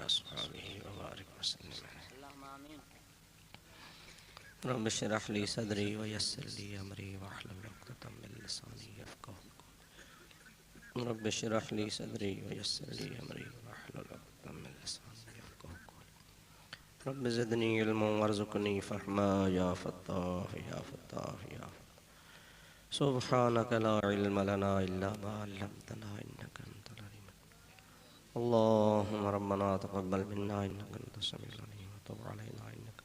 अस्हाबिही व बारिक वसल्लम। रब्बि इश्रह ली सदरी व यस्सिर ली अमरी वहलुल उक़दतम मिन लिसानी यफ़क़हू क़ौली। रब्बि इश्रह ली सदरी व यस्सिर ली अमरी वहलुल उक़दतम मिन लिसानी यफ़क़हू क़ौली। रब्बि ज़िदनी इल्मन वरज़ुक़नी फ़हमा या फ़त्ताह या फ़त्ताह या सुब्हानक ला इल्म लना इल्ला मा अल्लमतना इन्नका अंतल अलीम। अल्लाहुम्मा रब्बना तक़ब्बल मिन्ना इन्नका अंतस समीउल अलीम व तुब अलैना इन्नका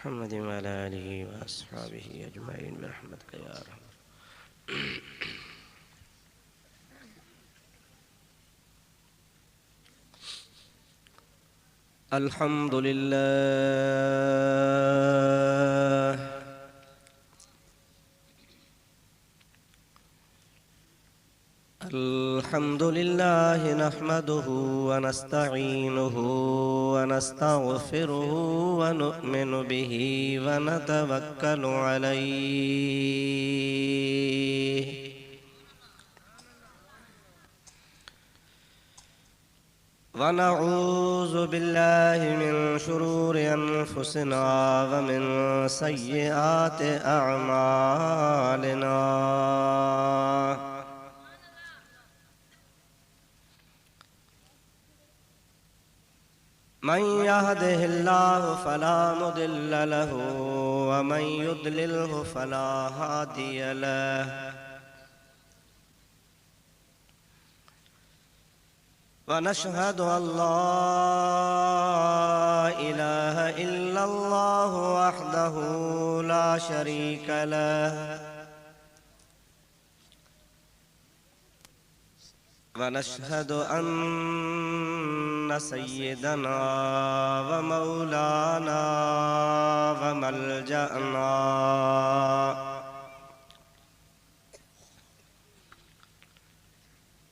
मुहम्मद व अला आलिहि व अस्हाबिहि अजमईन बिरहमतिका या अरहम। अल्हम्दुलिल्लाह अल्हम्दुलिल्लाह नहमदुहु व नस्तईनुहु व नस्तगफिरुहु व नु'मिनु बिही व नतवक्कलु अलैहि व नऊज़ु बिल्लाहि मिन शुरूरि अनफुसिना व मिन सय्यिआति अअमालिना। मन यहदिहिल्लाहु फला मुदिल्ल लहु व मन युद्लिल्हु फला हादिय लहु। व नशहदु अल्ला इलाहा इल्लल्लाहु वहदहु ला शरीक लहु व नशहदु अन्न सय्यदना व मौलाना व मलजअना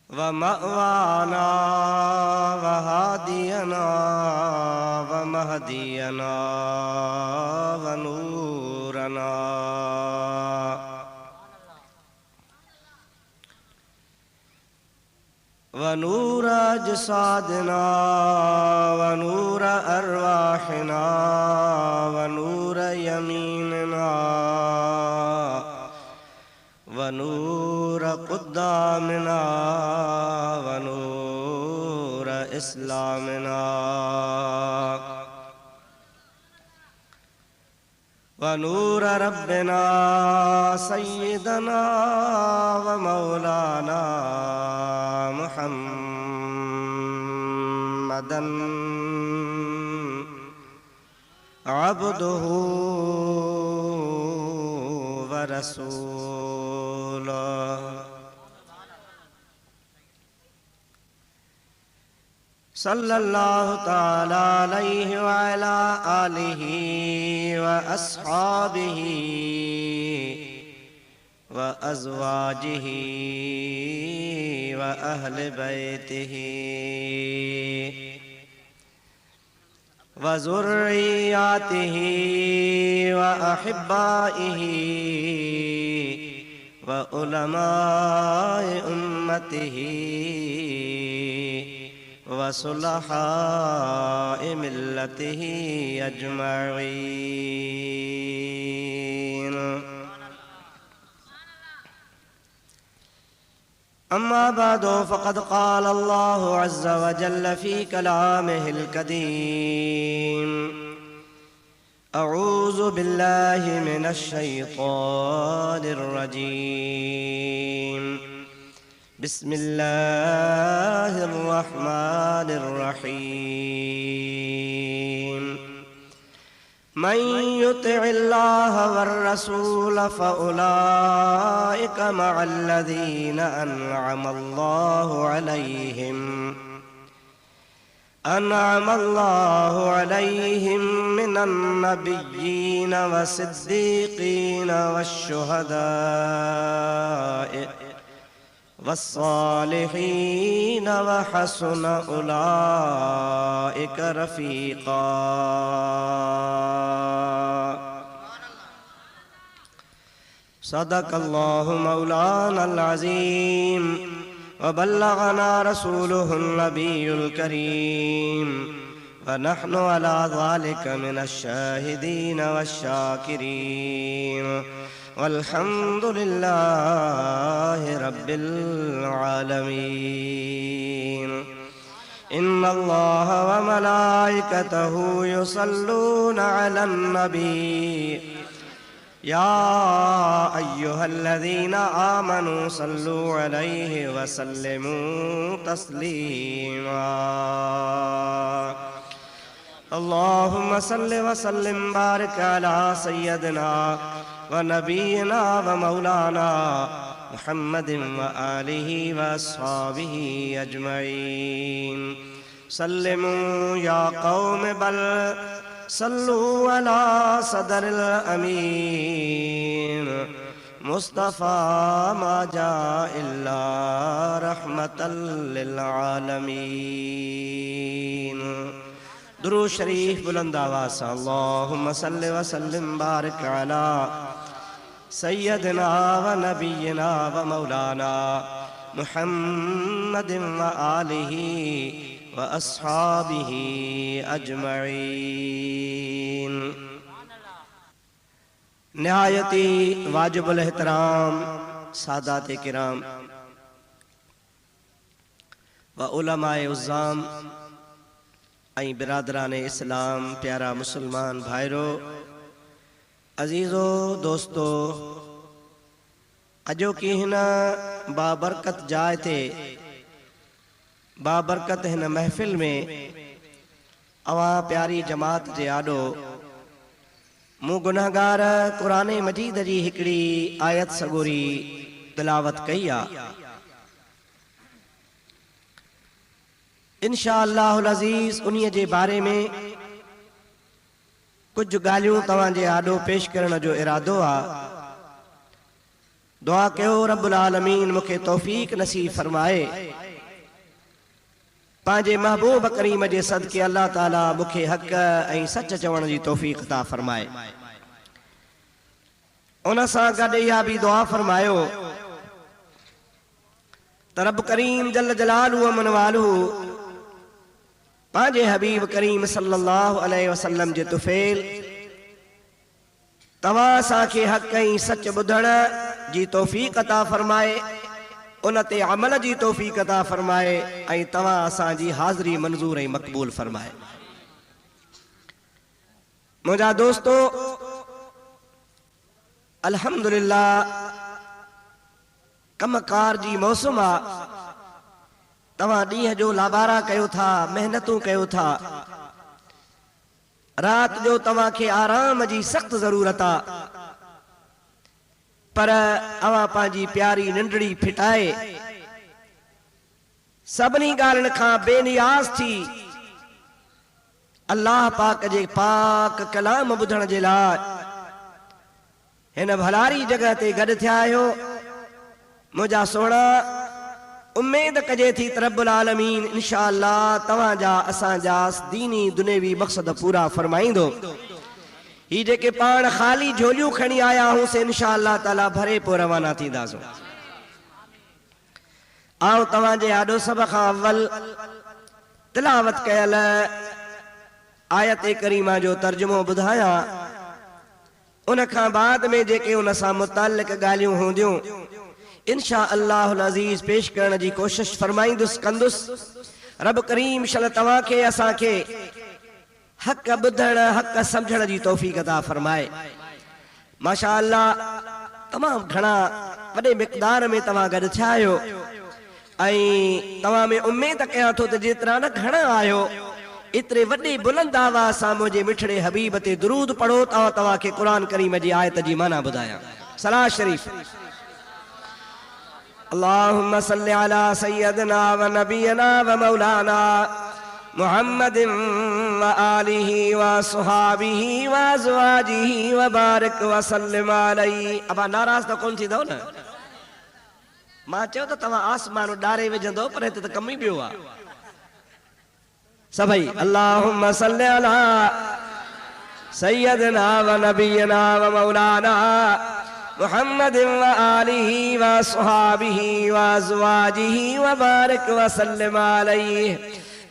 व मअवाना व हादियना व महदियना व नूरना व नूर अजसादिना व नूर अरवाहिना व नूर यमीनना व नूर क़ुद्दामिना व नूर इस्लामिना व नूर रब्बिना सय्यिदना व मौलाना मुहम्मदन अब्दुहु व रसूलुहु सल्लल्लाहु तआला अलैहि व अला आलिहि व अस्हाबिहि व अज़वाजिहि व अहले बैतिहि व ज़ुर्रिय्यातिहि व अहिब्बाइहि व उलमाए उम्मतिहि व सुलहाए मिल्लतिहि अजमईन। अम्मा बादो फ़क़द क़ाल अल्लाहु अज़्ज़ व जल्ल फ़ी कलामिहिल कदीम। अऊज़ु बिल्लाहि मिनश शैतानिर रजीम। बिस्मिल्लाहिर रहमानिर रहीम। मन युतिइल्लाह वर्रसूल फ़उलाइका मअल्लज़ीना अनअमल्लाहु अलैहिम मिनन नबिय्यीन वस्सिद्दीक़ीन वश्शुहदाए वस्सालिहीन व हसुन उलाइका रफ़ीक़ा। सदक़ल्लाहु मौलानल अज़ीम वबल्लगना रसूलुहुन नबियुल करीम वनहनु अला ज़ालिका मिनश शाहिदीन वश्शाकिरीन वल्हम्दुलिल्लाहि रब्बिल आलमीन। इन्नल्लाह व मलाइकतहु युसल्लूना अलन नबी या अय्युहल्लज़ीना आमनू सल्लू अलैहि व सल्लिमू तस्लीमा। अल्लाहुम्मा सल्लि व सल्लिम बारिक अला सय्यदिना व नबीना व मौलाना मुहम्मदिन व आलिहि व अस्हाबिहि अजमईन। सल्लिमू या कौम बल सल्लू अला सदरिल अमीन मुस्तफ़ा मा जा इल्ला रहमतल लिल आलमीन। दुरूद शरीफ बुलंद आवाज़ से अल्लाहुम्मा सल्लि व सल्लिम बारिक अला सय्यदिना व नबीना व मौलाना मुहम्मदिन व आलिहि व अस्हाबिहि अजमईन। निहायती वाजिबुल एहतराम सादात किराम व उलमाए उज़्ज़ाम ऐं बिरादरान इस्लाम प्यारा मुसलमान भाइरो अजीज़ो दोस्तो, अजो की हिन बाबरकत जाए थे बाबरकत हिन महफ़िल में अवां प्यारी जमात जे आॾो मूं गुनाहगार क़ुरान मजीद जी हिकिड़ी आयत सगोरी तिलावत कई आहे। इंशा अल्लाहुल अज़ीज़ उन्हीअ जे बारे में कुछ ॻाल्हियूं तव्हांजे आॾो पेश करण जो इरादो आहे। दुआ कयो रब्बुल आलमीन मूंखे तौफ़ीक़ नसीब फरमाए, पंहिंजे महबूब करीम जे सदके अल्लाह ताला मूंखे हक़ ऐं सच चवण जी तौफ़ीक़ अता फरमाए। उन सां गॾु इहा बि दुआ फरमायो त रब करीम जल जलालुहु व मनवालुहु पंहिंजे हबीब करीम सल्लल्लाहु अलैहि वसल्लम जे तुफ़ैल तव्हां असांखे हक़ ऐं सच ॿुधण जी तौफ़ीक़ अता फरमाए, उन ते अमल जी तौफ़ीक़ अता फरमाए ऐं तव्हां असांजी हाज़िरी मंज़ूर ऐं मक़बूल फरमाए। मुंहिंजा दोस्तो, अल्हम्दुलिल्लाह कमकार जी मौसम आहे। तव्हां ॾींहं जो लाबारा कयो था, मेहनतूं कयो था, रात जो तव्हांखे आराम जी सख़्त ज़रूरत आहे, पर अवां पंहिंजी प्यारी निंडड़ी फिटाए सभिनी ॻाल्हियुनि खां बेनियाज़ थी अल्लाह पाक जे पाक कलाम ॿुधण जे लाइ हिन भलारी जगह ते गॾु थिया आहियो। मुंहिंजा सोणा, उम्मीद कजे थी त रब्बुल आलमीन इंशा अल्लाह तव्हांजा असांजा दीनी दुनियावी मक़सद पूरा फरमाईंदो। ही जेके पाण ख़ाली झोलियूं खणी आया हुआसीं इंशा अल्लाह ताला भरे पोइ रवाना थींदासीं। आऊं तव्हांजे आॾो सभ खां अव्वल तिलावत कयल आयत करीमा जो तर्जुमो ॿुधायां, उन खां बाद में जेके उन सां मुतालिक़ ॻाल्हियूं हूंदियूं इंशा अल्लाहुल अज़ीज़ पेश करण जी कोशिश फरमाईंदुसि कंदुसि। रब करीम शल तव्हांखे असांखे हक़ ॿुधण हक़ सम्झण जी तौफ़ीक़ अता फरमाए। माशा अल्लाह तमामु घणा वॾे मिक़दार में तव्हां गॾु थिया आहियो ऐं तव्हां में उम्मीद कयां थो त जेतिरा न घणा आहियो एतिरे वॾे बुलंद आवाज़ सां मुंहिंजे मिठड़े हबीब ते दुरूद पढ़ो। तव्हांखे क़ुरान करीम जी आयत जी माना ॿुधायां। सलाह शरीफ़ अल्लाहुम्मा सल्लि अला सय्यदिना व नबीना व मौलाना मुहम्मदिन व आलिहि व अस्हाबिहि व अज़वाजिहि व बारिक व सल्लिम अलैहि। अब नाराज़ त कोन थींदव न? मां चयो त तव्हां आसमान ॾारे विझंदो, पर हिते त कम ई ॿियो आहे। सभई अल्लाहुम्मा सल्लि अला सय्यदिना व नबीना व मौलाना मुहम्मद व आलिहि व अस्हाबिहि व अज़वाजिहि व बारिक व सल्लिम अलैहि।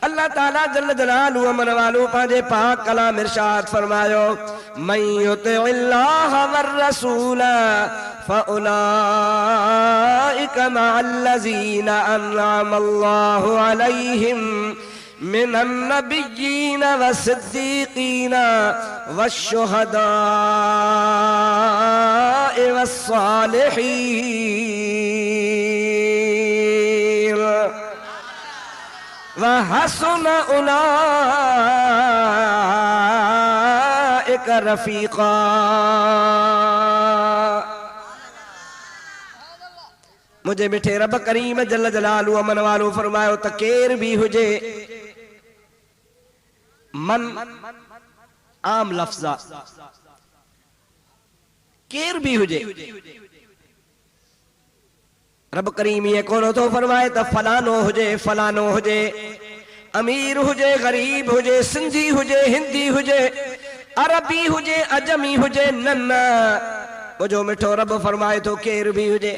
अल्लाह ताला जल्ल जलालहू अमन वालू पांजे पाक कलाम इरशाद फरमायो मन युतिइल्लाह वर रसूल फउलाइका मअल्लज़ीना अनअम अल्लाहु अलैहिम मिनन नबिय्यीन वस्सिद्दीक़ीन वश्शुहदाए वस्सालिहीन वहसुन उलाइका रफ़ीक़ा। मुझे मिठे रब करीम जल्ल जलालहू अमन वालो फरमायो त केर भी हुजे मन आम लफ्ज़ा केर भी हुजे रब करीम ये कोन तो फरमाए त फलानो हुजे अमीर हुजे गरीब हुजे सिंधी हुजे हिंदी हुजे अरबी हुजे अजमी हुजे न मुझो मिठो रब फरमाए तो केर भी हुजे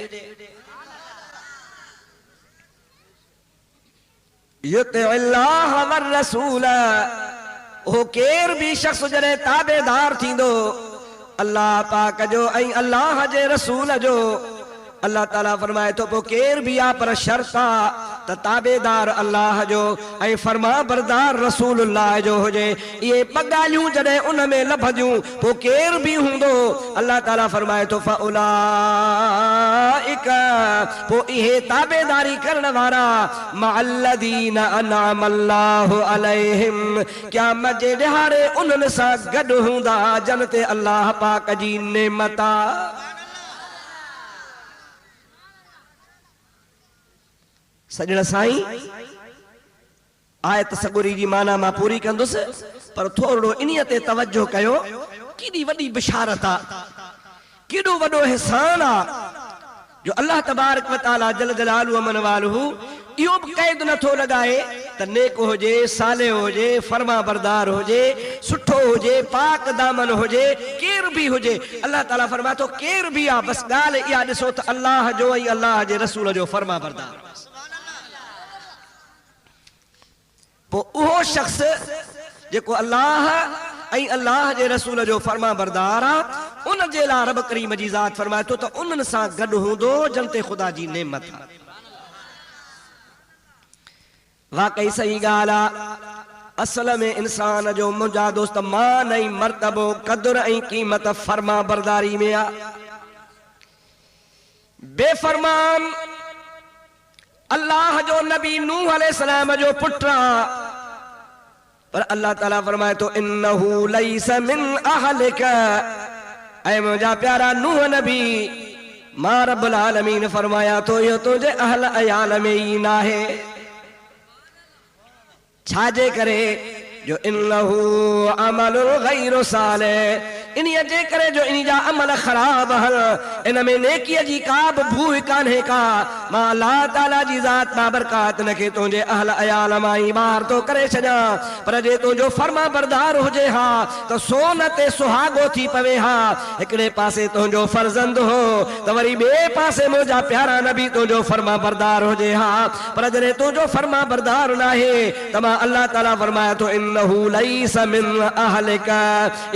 युतिइल्लाह वर रसूल ओ केर भी शख्स जरे ताबेदार थींदो अल्लाह पाक जो ऐं अल्लाह जे रसूल जो। अल्लाह ताला फरमाए तो पोइ केर भी आ पर शर्त आ त ताबेदार अल्लाह जो ऐं फरमा बरदार रसूलुल्लाह जो हुजे। ये ॿ जॾहिं उन में लभदियूं पोइ केर भी हूंदो अल्लाह ताला फरमाए तो फउलाइका पोइ इहे ताबेदारी करण वारा मअल्लज़ीन अनअम अल्लाहु अलैहिम क़यामत जे ॾिहाड़े उन्हनि सां गॾु हूंदा जन ते अल्लाह पाक जी नेमत आ। सजण साईं आयत सगुरी जी माना मां पूरी कंदुसि पर थोरो इन्हीअ ते तवज्जो कयो केॾी वॾी बिशारत आ केॾो वॾो एहसान आ जो अल्लाह तबारक व तआला जल जलालहू अमन वालहू इहो बि क़ैद नथो लॻाए त नेक हुजे सालिह हुजे फरमा बरदार हुजे सुठो हुजे पाक दामन हुजे केर भी हुजे अल्लाह ताला फरमाए थो केर भी आ बस ॻाल्हि इहा ॾिसो त अल्लाह जो ऐं अल्लाह जे रसूल जो फरमा बरदार पोइ उहो शख्स जेको अल्लाह ऐं अल्लाह जे रसूल जो फरमा बरदार आ उन जे लाइ रब करीम जी ज़ात फरमाए थो त उन्हनि सां गॾु हूंदो जन ते ख़ुदा जी नेमत आ। वाकई सही ॻाल्हि आ असल में इंसान जो मुंहिंजा दोस्त मान ऐं मर्तबो क़दुर ऐं क़ीमत फरमा बरदारी में आ। बेफरमान अल्लाह जो नबी नूह अलैहिस्सलाम जो पुत्र पर अल्लाह ताला फरमाए तो इन्नहु लैसा मिन अहलिका ऐ मुंहिंजा प्यारा नूह नबी मां रब्बुल आलमीन फरमाया तो इहो तुंहिंजे अहल अयाल में ई न आहे छाजे करे जो इन्नहु अमलुल गैरु सालिह इन्हीअ जे करे जो इन जा अमल ख़राब हल इन में नेकीअ जी का बि भूइ कान्हे का मां अल्लाह ताला जी ज़ात बाबरकात न खे तुंहिंजे अहल अयाल मां ई ॿाहिरि थो करे छॾियां पर जे तुंहिंजो फर्मा बरदार हुजे हा त सोन ते सुहागो थी पवे हा हिकिड़े पासे तुंहिंजो फर्ज़ंद हो त वरी ॿिए पासे मुंहिंजा प्यारा नबी तुंहिंजो फर्मा बरदार हुजे हा पर जॾहिं तुंहिंजो फर्मा बरदार न आहे त मां अल्लाह ताला फरमाए थो इन्नहु लैसा मिन अहलिका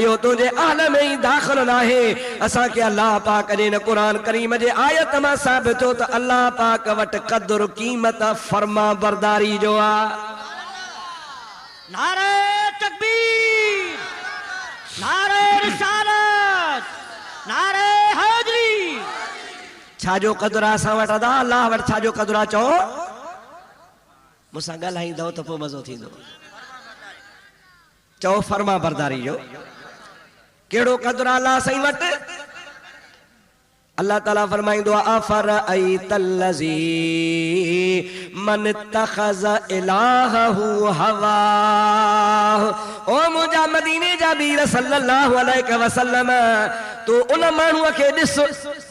इहो तुंहिंजे अहल में ही दाखिल न आहे। असांखे अल्लाह पाक जे न क़ुरान करीम जे आयत मां साबित थियो त अल्लाह पाक वटि क़दुर क़ीमत फर्मा बरदारी जो आ। नारे तकबीर नारे रिसालत नारे हैदरी छाजो क़दुर आहे असां वटि अदा अल्लाह वटि छाजो क़दुर आहे चओ मूंसां ॻाल्हाईंदव त पोइ मज़ो थींदो चओ फर्मा बरदारी जो केड़ो क़दुर अल्लाह सही वटि अल्लाह ताला फरमाइंदो अफरअयतल्लज़ी मन इत्तख़ज़ इलाहहु हवा ओ मुंहिंजा मदीने जा वीर सल्लल्लाहु अलैहि वसल्लम तो उन माण्हूअ खे ॾिस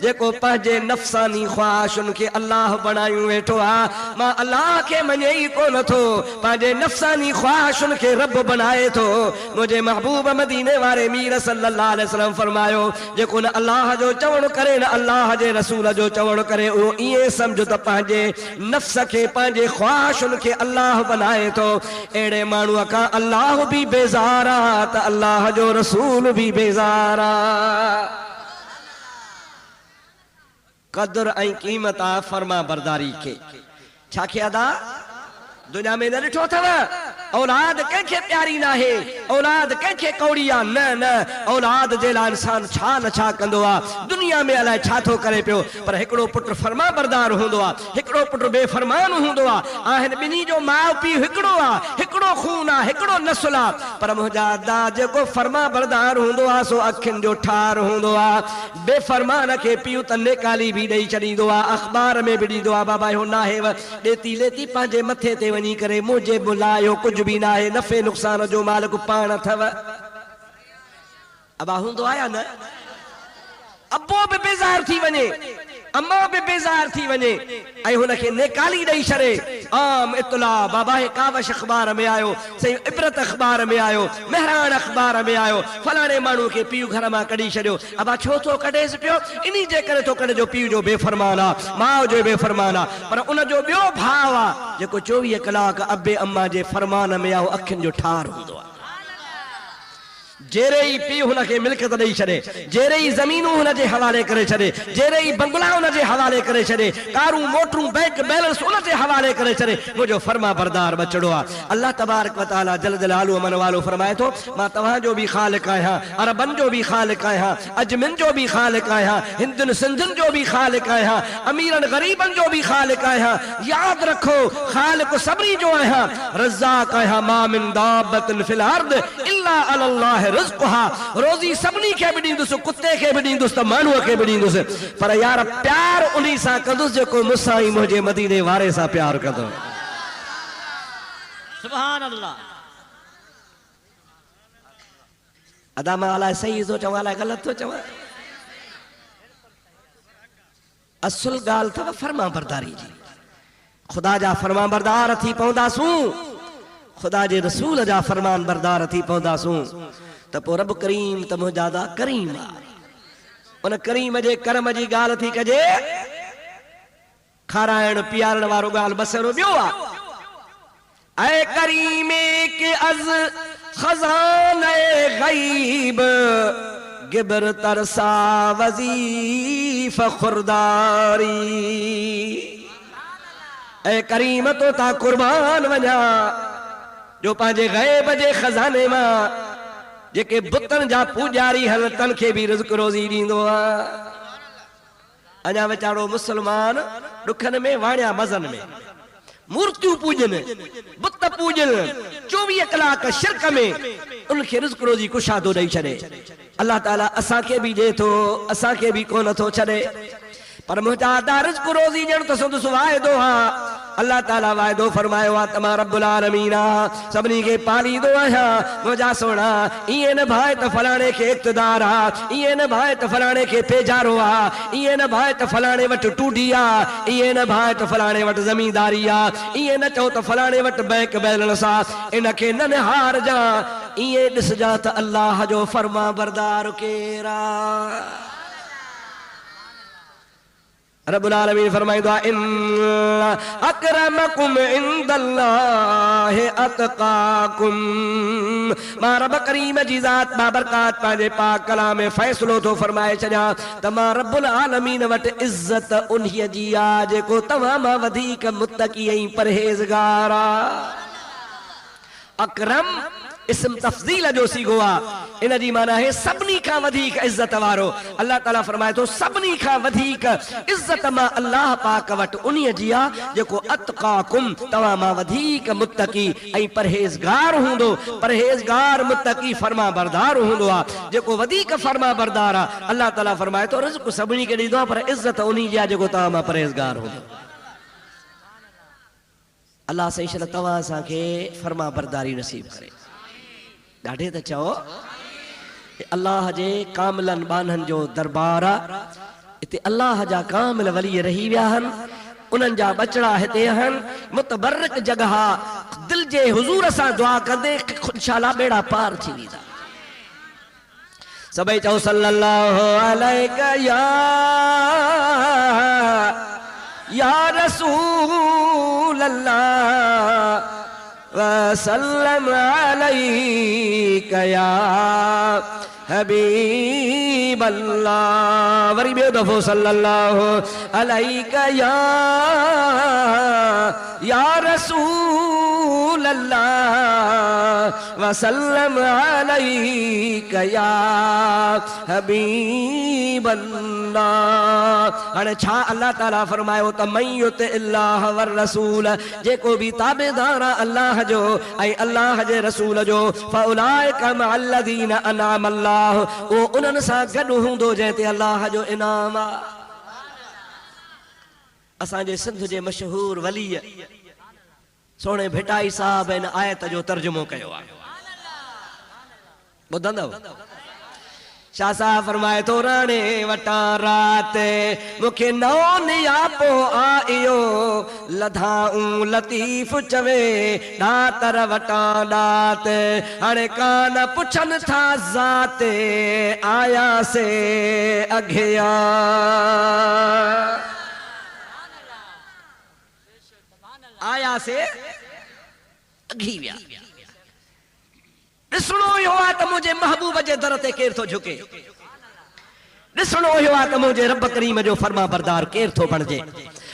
जेको पंहिंजे नफ़्सानी ख्वाहिशुनि खे अल्लाह बणायूं वेठो आहे। मां अल्लाह खे मञे ई कोन थो, पंहिंजे नफ़्सानी ख्वाहिशुनि खे रब बनाए थो। मुंहिंजे महबूब मदीने वारे मीर सल्लल्लाहु अलैहि वसल्लम फरमायो जेको न अल्लाह जो चवण करे न अल्लाह जे रसूल जो चवण करे उहो ईअं सम्झ त पंहिंजे नफ़्स खे पंहिंजे ख्वाहिशुनि खे अल्लाह बनाए थो। अहिड़े माण्हूअ खां अल्लाह बि बेज़ार आहे त अल्लाह जो रसूल बि बेज़ार आहे। क़दर ऐं क़ीमत आहे फर्मा बरदारी खे। छा खे अदा दुनिया में न ॾिठो अथव औलाद कंहिंखे प्यारी न आहे, औलाद कंहिंखे कौड़ी आहे। न न औलाद जे लाइ इंसान छा न छा कंदो आहे, दुनिया में अलाए छा थो करे पियो, पर हिकिड़ो पुटु फर्मा बरदार हूंदो आहे, हिकिड़ो पुटु बेफ़रमान हूंदो आहे। आहिनि ॿिन्ही जो माउ पीउ हिकिड़ो आहे, हिकिड़ो खून आहे, हिकिड़ो नस्ल आहे, पर मुंहिंजा अदा जेको फर्मा बरदार हूंदो आहे सो अखियुनि जो ठार हूंदो आहे। बेफ़रमान खे पीउ त नेकाली बि ॾेई छॾींदो आहे, अख़बार में बि ॾींदो आहे बाबा इहो नाहे ॾेती लेती पंहिंजे मथे ते वञी करे मुंहिंजे बुलायो कुझु बि न आहे, नफ़े नुक़सान जो मालिक पाण अथव। अबा हूंदो आया न, अबो बि बेज़ार थी वञे, अम्मा बि बेज़ार थी वञे ऐं हुनखे नेकाली ॾेई छॾे। आम इतला बाबा हे कावश अख़बार में आयो, सही इबरत अख़बार में आयो, मेहरान अख़बार में आयो, फलाणे माण्हू खे पीउ घर मां कढी छॾियो। अबा छो थो कढेसि पियो, इन जे करे थो कढे जो पीउ जो बेफ़रमान आहे, माउ जो बेफ़रमान आहे। पर उन जो ॿियो भाउ आहे जेको 24 कलाक अबे अम्मा जे फरमान में आहे, अखियुनि जो ठार हूंदो आहे। जेरे ई पीउ हुनखे मिल्कियत ॾेई छॾे, जेरे ई ज़मीनूं हुनजे हवाले करे छॾे, जेरे ई बंगला हुनजे हवाले करे छॾे, कारूं मोटरूं बैंक बैलेंस हुनजे हवाले करे छॾे, मुंहिंजो फर्मा बरदार बचड़ो आहे। अल्लाह तबारक व तआला जल जलालहु अमन वालो फरमाए थो मां तव्हांजो बि ख़ालिक़ आहियां, अरबनि जो बि ख़ालिक़ आहियां, अजमिन जो बि ख़ालिक़ आहियां, हिंदुनि सिंधियुनि जो बि ख़ालिक़ आहियां, अमीरनि ग़रीबनि जो बि ख़ालिक़ आहियां। यादि रखो ख़ालिक़ सभिनी जो आहियां, रज़ाक़ आहियां। मा मिन दाब्बतिन फिल अर्द इल्ला अलल्लाह रोज़ी सभिनी खे बि ॾींदुसि, कुते खे बि ॾींदुसि त माण्हूअ खे बि ॾींदुसि, पर यार प्यार उन सां कंदुसि जेको मूंसां ई मुंहिंजे मदीने वारे सां प्यार कंदो। सुभान अल्लाह। अदा मां अलाए सही थो चवां अलाए ग़लति थो चवां, असुल ॻाल्हि अथव फर्मा बरदारी जी। ख़ुदा जा फर्मा बरदार थी पवंदासूं, ख़ुदा जे रसूल जा फरमान बरदार थी पवंदासूं त पोइ रब करीम त मुंहिंजा दा करीम आहे। उन करीम जे करम जी ॻाल्हि थी कजे, खाराइण पीआरण वारो ॻाल्हि बसरो ॿियो आहे। ऐ करीमे के अज़ खज़ाने ग़ैब गिबर तरसा वज़ीफ़ खुरदारी। ऐ करीम तो ता कुर्बान वञा जो पंहिंजे ग़ैब जे खज़ाने मां जेके बुतनि जा पूॼारी हल तन खे बि रिज़्क़ रोज़ी ॾींदो आहे। अञा वीचारो मुस्लमान ॾुखनि में वाणिया मज़नि में मूर्तियूं पूॼनि, बुत पूॼनि, 24 कलाक शिरक में उनखे रिज़्क़ रोज़ी कुशादो ॾेई छॾे। अल्लाह ताला असांखे बि ॾिए थो, असांखे बि कोन थो छॾे, पर मुंहिंजा अदा रिज़्क़ रोज़ी ॼण त संदसि वाइदो आहे। अल्लाह ताला वाइदो फरमायो आहे त मां रब्बुल आलमीन आहियां, सभिनी खे पालींदो आहियां। मुंहिंजा सोना ईअं न भाए त फलाणे खे इक़्तिदार आहे, ईअं न भाए त फलाणे खे पेजारो आहे, ईअं न भाए त फलाणे वटि टूडी आहे, ईअं न भाए त फलाणे वटि ज़मींदारी आहे, ईअं न चओ त फलाणे वटि बैंक बैलेंस आहे। इनखे न निहारजां, ईअं ॾिसजां त अल्लाह जो फर्मा बरदार केरु आहे। रब्बुल आलमीन फरमाईंदो आहे इन्ना अकरमकुम इंदल्लाहि अतकाकुम। मां रब करीम जी ज़ात बाबरकात पंहिंजे पाक कलाम में फ़ैसिलो थो फरमाए छॾियां त मां रब्बुल आलमीन वटि इज़त उन्हीअ जी आहे जेको तव्हां मां वधीक मुत्तकी ऐं परहेज़गार आहे। अकरम इस्म तफ़ज़ील जो सीगो आहे, इन जी माना है सभिनी खां वधीक इज़त वारो। अल्लाह ताला फरमाए थो सभिनी खां वधीक इज़त मां अल्लाह पाक वटि उन्हीअ जी आहे जेको अतकाकुम तव्हां मां वधीक मुत्तकी ऐं परहेज़गार हूंदो। परहेज़गार मुत्तकी फर्मा बरदार हूंदो आहे, जेको वधीक फर्मा बरदार आहे। अल्लाह ताला फरमाए थो रिज़्क़ सभिनी खे ॾींदो आहे, पर इज़त उन्ही जी आहे जेको तव्हां मां परहेज़गार हूंदो। अल्लाह सही शल तव्हां असांखे फर्मा बरदारी नसीब करे। ॾाढे त चओ अल्लाह जे कामिलन बानन जो दरबार आहे। इते अल्लाह जा कामिल वली रही विया आहिनि, उन्हनि जा बचड़ा हिते आहिनि, मुतबरक जगह दिल जे हुजूर सां दुआ कंदे इंशाअल्लाह बेड़ा पार थी वेंदा। सभई चओ सल्लल्लाहु अलैका या रसूल अल्लाह वसल्लम अलैका या हबीब अल्लाह। वरी ॿियो दफ़ो सल्लल्लाहु अलैका या रसूल अल्लाह वसल्लम अलैका या हबीब अल्लाह। हाणे छा अल्लाह ताला फरमायो त मय्युत इल्लाह वर रसूल, जेको भी ताबेदार अल्लाह जो ऐं अल्लाह जे रसूल जो, फउलाइका मअल्लज़ीना अनअम अल्लाह, वो उन्हनि सां गॾु हूंदो जंहिं ते अल्लाह जो इनाम आहे। असांजे सिंध जे मशहूर वली सोणे भिटाई साहब इन आयत जो तर्जुमो कयो आहे। ॿुधंदव शाह साहब फरमाए थो, राणे वटा रात मूंखे नओ नियापो आयो, लधाऊं लतीफ़ चवे ॾातर वटा ॾात, हाणे कान पुछनि था ज़ात आया से अघिया। आया से अघी विया। ॾिसणो हुयो आहे त मुंहिंजे महबूब जे दर ते केरु थो झुके, ॾिसणो हुयो आहे त मुंहिंजे रब करीम जो फर्मा बरदार केरु थो बणिजे।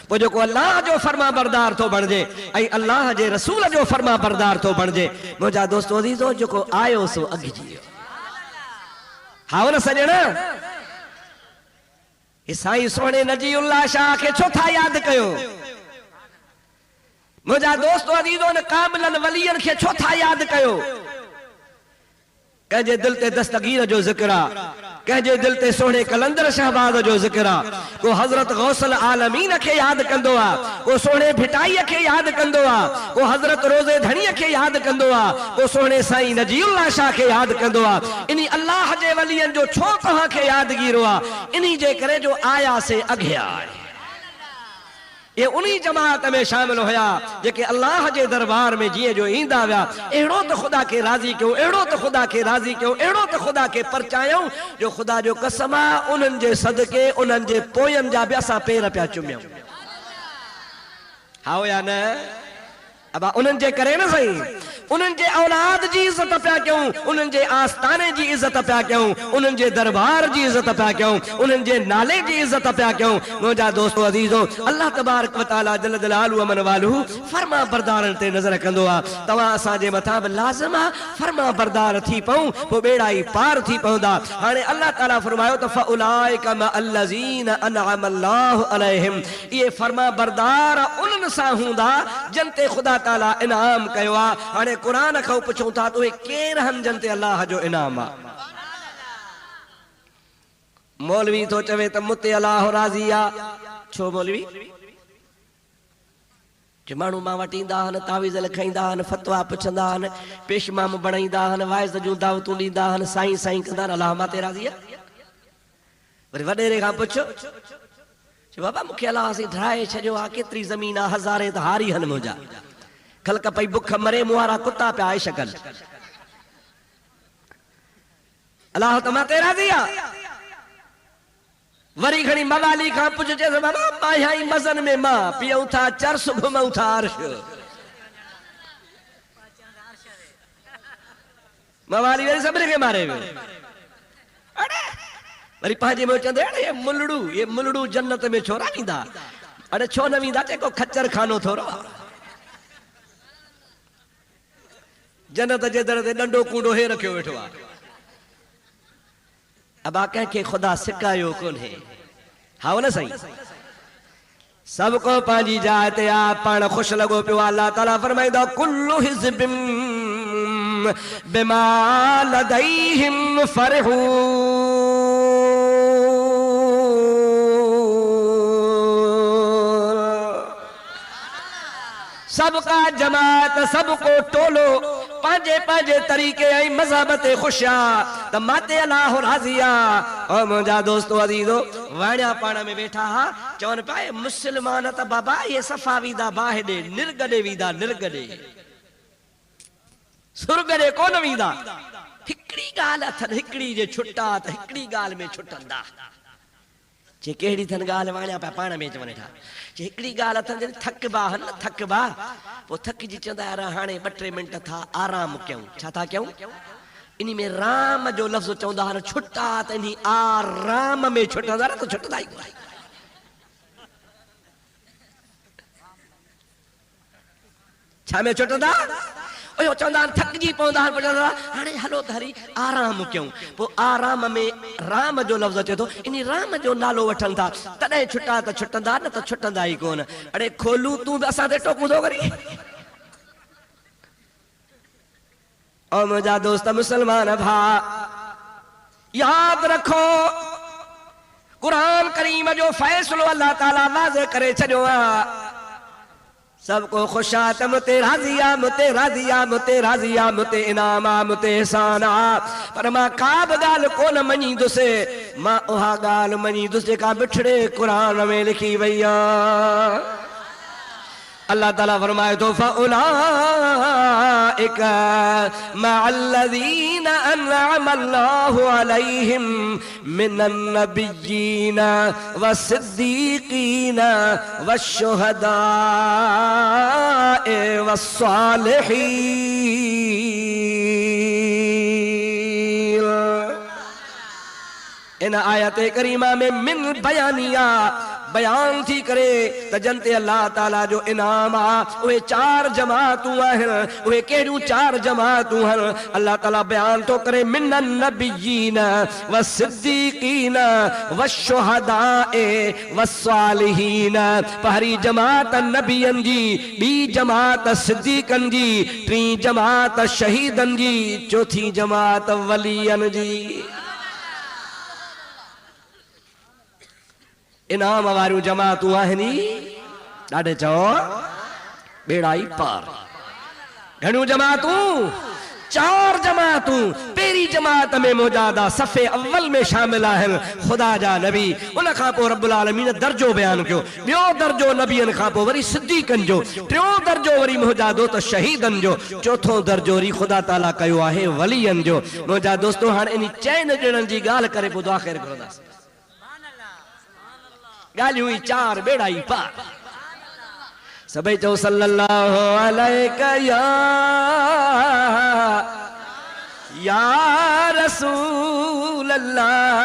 पोइ जेको अल्लाह जो फर्मा बरदार थो बणिजे ऐं अल्लाह जे रसूल जो फर्मा बरदार थो बणिजे, मुंहिंजा दोस्तो अज़ीज़ो जेको आयो सो अघिजी वियो। हा न सॼण, साईं सोणे नजीउल्लाह शाह खे छो था यादि कयो? मुंहिंजा दोस्तो अज़ीज़ो न कामिलन वलियन खे छो था यादि कयो? कंहिंजे दिल ते दस्तगीर जो ज़िक्र आहे, कंहिंजे दिल ते सोणे कलंदर शहबाज जो ज़िक्र आहे, को हज़रत गौसल आलमीन खे यादि कंदो आहे, को सोणे भिटाईअ खे यादि कंदो आहे, को हज़रत रोज़े धणीअ खे यादि कंदो आहे, को सोणे साईं नजीउल्लाह शाह खे यादि कंदो आहे। इन अल्लाह जे वलियन जो छो तव्हांखे यादगीरो आहे? इन जे करे जो आया से अघिया आहे। ये उन्हीं जमात में शामिल होया जेके अल्लाह जे दरबार में जिए जो ईंदा विया। अहिड़ो त खुदा के राज़ी कयो, अहिड़ो त खुदा के राज़ी कयो, अहिड़ो त खुदा के परचायूं जो खुदा जो कसम आहे उन्हनि जे सदके उन्हनि जे पोयनि जा बि असां पेर पिया चुमियूं। हा या न? अब उन्हनि जे करे न सही, उन्हनि जे औलाद जी इज़त पिया कयूं, उन्हनि जे आस्थाने जी इज़त पिया कयूं, उन्हनि जे दरबार जी इज़त पिया कयूं, उन्हनि जे नाले जी इज़त पिया कयूं। मुंहिंजा दोस्तो अज़ीज़ो, अल्लाह तबारक व तआला जल जलालहु अमन वालहु फर्मा बरदारनि ते नज़र कंदो आहे। तव्हां असांजे मथां बि लाज़िम आहे फर्मा बरदार थी पऊं, पोइ बेड़ा ई पार थी पवंदा। हाणे अल्लाह ताला फरमायो त फउलाइका मअल्लज़ीना अनअम अल्लाहु अलैहिम, इहे फर्मा बरदार उन्हनि सां हूंदा जिन ते खुदा ताला इनाम कयो आहे। हाणे कुरान खां पुछूं था तो केर हन जन ते अल्लाह जो इनाम आहे? मौलवी तो चवे त मुते अल्लाह राज़ी आहे। छो मौलवी? जे माण्हू मां वटि ईंदा आहिनि, तावीज़ लिखाईंदा आहिनि, फतवा पुछंदा आहिनि, पेशमाम बणाईंदा आहिनि, वाइज़ जूं दावतूं ॾींदा आहिनि, साईं साईं कंदा आहिनि, अल्लाह मां ते राज़ी आहे? वरी वॾेरे खां पुछो, बाबा मूंखे अल्लाह साईं ठाहे छॾियो आहे, केतिरी ज़मीन आहे, हज़ारे त हारी हन मुंहिंजा, खलक पई बुख मरे मुहारा कुत्ता पिया आहे शकल, अल्लाह त मां ते राज़ी आहे। वरी घणी मवाली खां पुछ चेस बाबा माया ई मज़न में मां पियूं था चर्स, घुमूं था अर्श। मवाली वरी सभिनी खे मारे वियो। वरी पंहिंजे में चवंदे अड़े ये मुलड़ू जन्नत में छो न वेंदा? अड़े छो न वेंदा? जेको खच्चर खानो थोरो जन्नत जे दर ते डंडो कूंडो हे रखियो वेठो आहे। अबा कंहिंखे खुदा सिकायो कोन्हे। हा न साईं, सब को पंहिंजी जाइ ते आहे, पाण ख़ुशि लॻो पियो आहे। अल्लाह ताला फरमाईंदा कुल्लु हिज़्बिम बिमा लदैहिम फरहून। सबका जमात, सबको टोलो पंहिंजे पंहिंजे तरीक़े ऐं मज़हब ते ख़ुशि आहे। त माते अल्लाह राज़िया। ओ मुंहिंजा दोस्तो अज़ीज़ो वाणिया पाण में वेठा हा चवनि पिया मुस्लमान त बाबा ये सफ़ा वीदा बाहिॾे निर्गॾे वीदा निर्गॾे सुर्गॾे कोन वीदा। हिकिड़ी ॻाल्हि अथनि हिकिड़ी जे छुटा त हिकिड़ी ॻाल्हि में छुटंदा। जे कहिड़ी अथनि ॻाल्हि वाणिया पिया पाण में चवनि था जे हिकिड़ी ॻाल्हि अथनि जॾहिं थकबा न थकबा पोइ थकिजी चवंदा यार हाणे 2-3 मिंट था आराम कयूं। छा था कयूं? इन में राम जो लफ़्ज़ चवंदा आहिनि छुटा त इन आराम में छुटंदा न त छुटंदा ई कोन। छा में छुटंदा? ओयो चवंदा आहिनि थकिजी पवंदा आहिनि पोइ चवंदा हाणे हलो त हरी आराम कयूं। पोइ आराम में राम जो लफ़्ज़ अचे थो इन राम जो नालो वठनि था तॾहिं छुटा त छुटंदा न त छुटंदा ई कोन। अड़े खोलू तूं बि असां ते टोकूं थो करी। ओ मुंहिंजा दोस्त मुसलमान भा यादि रखो क़ुरान करीम जो फ़ैसिलो अल्लाह ताला वाज़े करे छॾियो आहे। सबको खुशात मुते राज़िया मुते राज़िया मुते राज़िया मुते इनामा मुते एहसाना। पर मां का बि ॻाल्हि कोन मञींदुसि मां उहा ॻाल्हि मञींदुसि जेका बिछड़े क़ुरान में लिखी वई आहे। अल्लाह ताला फरमाए थो फउलाइका मअल्लज़ीना अनअमा अल्लाहु अलैहिम मिनन नबिय्यीना वस्सिद्दीक़ीना वश्शुहदाए वस्सालिहीन। इन आयत करीमा में मिन बयानिया बयान थी करे त जनते अल्लाह ताला जो इनाम आ उहे 4 जमातूं आहिनि। उहे कहिड़ियूं 4 जमातूं आहिनि अल्लाह ताला बयान थो करे मिनन नबिय्यीन वस्सिद्दीक़ीन वश्शुहदाए वस्सालिहीन। पहिरीं जमात नबियनि जी, ॿी जमात सिद्दीक़नि जी, टीं जमात शहीदनि जी, चौथी जमात वलियनि जी। इनाम वारियूं जमातूं आहिनि ॾाढे चओ बेड़ा ई पार। घणियूं जमातूं? 4 जमातूं। पहिरीं जमात में मौजादा सफ़े अव्वल में शामिल आहिनि ख़ुदा जा नबी। उन खां पोइ रब्बुल आलमीन दर्जो बयानु कयो। ॿियो दर्जो नबियनि खां पोइ वरी सिद्दीक़नि जो, टियों दर्जो वरी मौजादो त शहीदनि जो, चौथों दर्जो वरी ख़ुदा ताला कयो आहे वलियनि जो। मुंहिंजा दोस्तो हाणे इन चइनि ॼणनि जी ॻाल्हि करे पोइ दुआ ख़ैर कंदासीं। ॻाल्हियूं ई 4 बेड़ा ई पार। सभई चओ सल्लल्लाहु अलैका या रसूल अल्लाह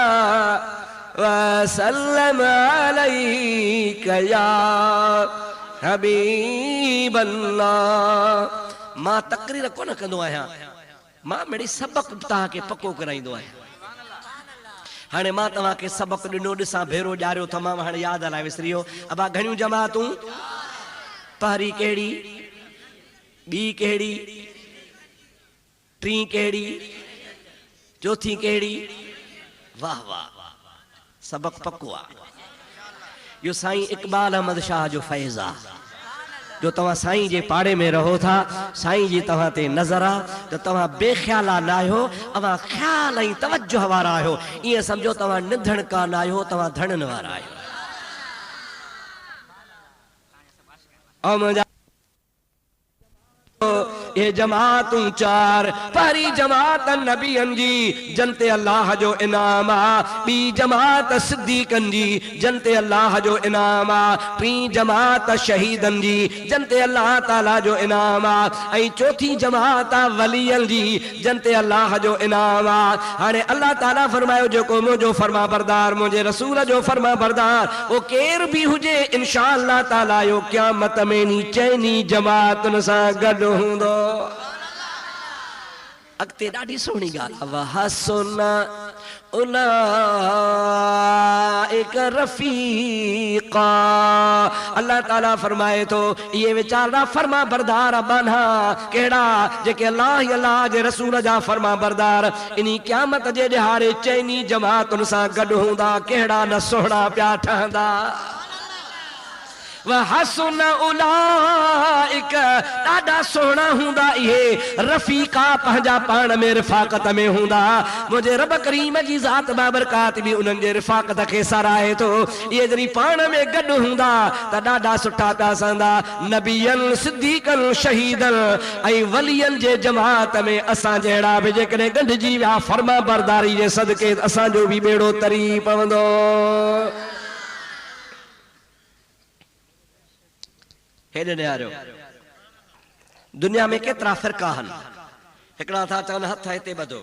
वसल्लम अलैका या हबीब अल्लाह। मां तकरीर कोन कंदो आहियां, मां मिड़ी सबक तव्हांखे पको कराईंदो आहियां। हाणे मां तव्हांखे सबक ॾिनो ॾिसां भेरो ॼारियो तमामु हाणे यादि अलाए विसरी वियो। अबा घणियूं जमातूं? पहिरीं कहिड़ी, ॿी कहिड़ी, टीं कहिड़ी, चौथी कहिड़ी? वाह वाह सबक पको आहे। इहो साईं इक़बाल अहमद शाह जो फैज़ आहे जो तव्हां साईं जे पाड़े में रहो था, साईं जी तव्हां ते नज़र आहे त तव्हां बेख़्याला न आहियो, तव्हां ख़्याल ऐं तवज्जो वारा आहियो। ईअं सम्झो तव्हां निधण कान आहियो, तव्हां धणनि वारा आहियो। ऐं मुंहिंजा ये जमातूं 4। पहिरीं जमात नबियनि जी जनते अल्लाह जो इनाम आहे, ॿी जमात सिद्दीक़नि जी जनते अल्लाह जो इनाम आहे, टीं जमात शहीदनि जी जनते अल्लाह ताला जो इनाम आहे, ऐं चौथी जमात वलियनि जी जनते अल्लाह जो इनाम आहे। हाणे अल्लाह ताला फरमायो जेको मुंहिंजो फर्मा बरदार, मुंहिंजे रसूल जो फर्मा बरदार वो केर बि हुजे इंशा अल्लाह ताला यो क़यामत में नी चइनी जमातुनि सां गॾु हूंदो। अॻिते ॾाढी सुहिणी ॻाल्हि वहसुना उलाइका रफ़ीक़ा। अल्लाह ताला फरमाए थो ये वीचारा फर्मा बरदार बाना कहिड़ा जेके अल्लाह अल्लाह जे रसूल जा फर्मा बरदार इन क़यामत जे ॾिहाड़े चइनी जमातुनि सां गॾु हूंदा। कहिड़ा न सुहिणा पिया ठहंदा। व हसन उलाइक ॾाढा सुहिणा हूंदा इहे रफ़ीका पंहिंजा पाण में रिफ़ाक़त में हूंदा। मुंहिंजे रब करीम जी ज़ात बाबरकात बि उन्हनि जे रिफ़ाक़त खे साराहे थो। इहे जॾहिं पाण में गॾु हूंदा त ॾाढा सुठा पिया संदा। नबियनि सिद्दीक़नि शहीदनि ऐं वलियनि जे जमात में असां जहिड़ा बि जेकॾहिं गंढिजी विया फर्मा बरदारी जे सदके असांजो बि बेड़ो तरी पवंदो। हेॾे निहारियो दुनिया में केतिरा फ़िरका आहिनि। हिकिड़ा था चवनि हथ हिते ॿधो,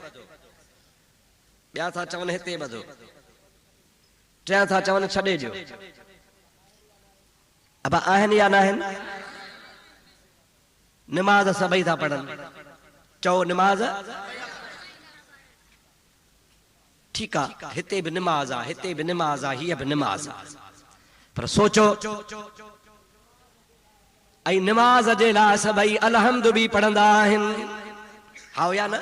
ॿिया था चवनि हिते ॿधो, टियां था चवनि छॾे ॾियो। अब आहिनि या न आहिनि? निमाज़ सभई था पढ़नि, चओ निमाज़ ठीकु आहे, हिते बि निमाज़ आहे, हिते बि निमाज़ आहे, हीअ बि निमाज़ आहे, पर सोचो ऐं निमाज़ जे लाइ सभई अलहम्द बि पढ़ंदा आहिनि, हा या न?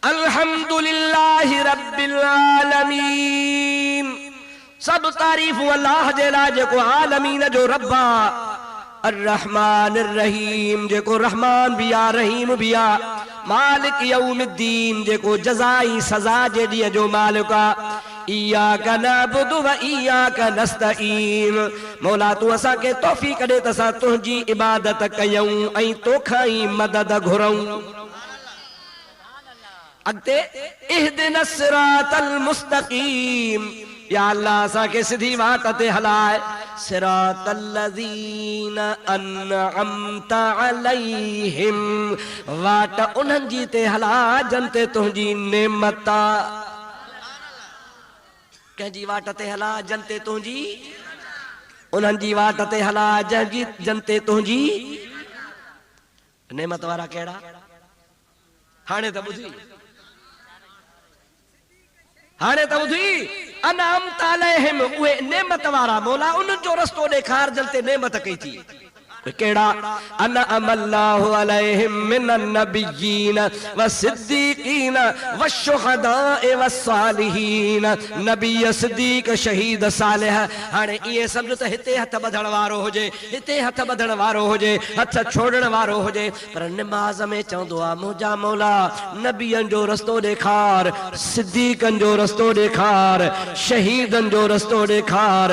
अल्हम्दुलिल्लाहि रब्बिल आलमीन, सब तारीफ़ अल्लाह जे लाइ जेको आलमीन जो रब आहे। अर्रहमान अर्रहीम जेको रहमान भी आ रहीम भी आ। मालिक यौमिद्दीन जेको जज़ाई सज़ा जे ॾींहं जो मालिक आ। इय्याका नअबुदु व इय्याका नस्तईन, मौला तू असां खे तौफ़ीक़ ॾे त असां तुंहिंजी इबादत कयूं ऐं तोखां ई मदद घुरूं। अॻिते इहदिना सिरातल मुस्तक़ीम, या अल्लाह असां खे सिधी वाट ते हलाए। सिरातल लज़ीना अनअमत अलैहिम, वाट उन्हनि जी ते हला जन ते तुंहिंजी नेमत आ। कंहिंजी वाट ते हला जन ते तुंहिंजी, उन्हनि जी वाट ते हला जन ते तुंहिंजी नेमत वारा कहिड़ा? हाणे त ॿुधी, हाणे त ॿुधी, अनअमत अलैहिम उहे नेमत वारा, मौला उन्हनि जो रस्तो ॾेखार जन ते नेमत कई थी। केड़ा? अनअमल्लाहु अलैहिम मिनन नबिय्यीन व सिद्दीकीन व शुहदाए व सालिहीन, नबी सिद्दीक शहीद सालिह। हाणे ये समझो त हिते हथ बधण वारो हुजे, हिते हथ बधण वारो हुजे, हथ छोड़ण वारो हुजे, पर निमाज़ में चवंदो आ मुंहिंजा मौला नबियन जो रस्तो ॾेखार, सिद्दीकन जो रस्तो ॾेखार, शहीदन जो रस्तो ॾेखार,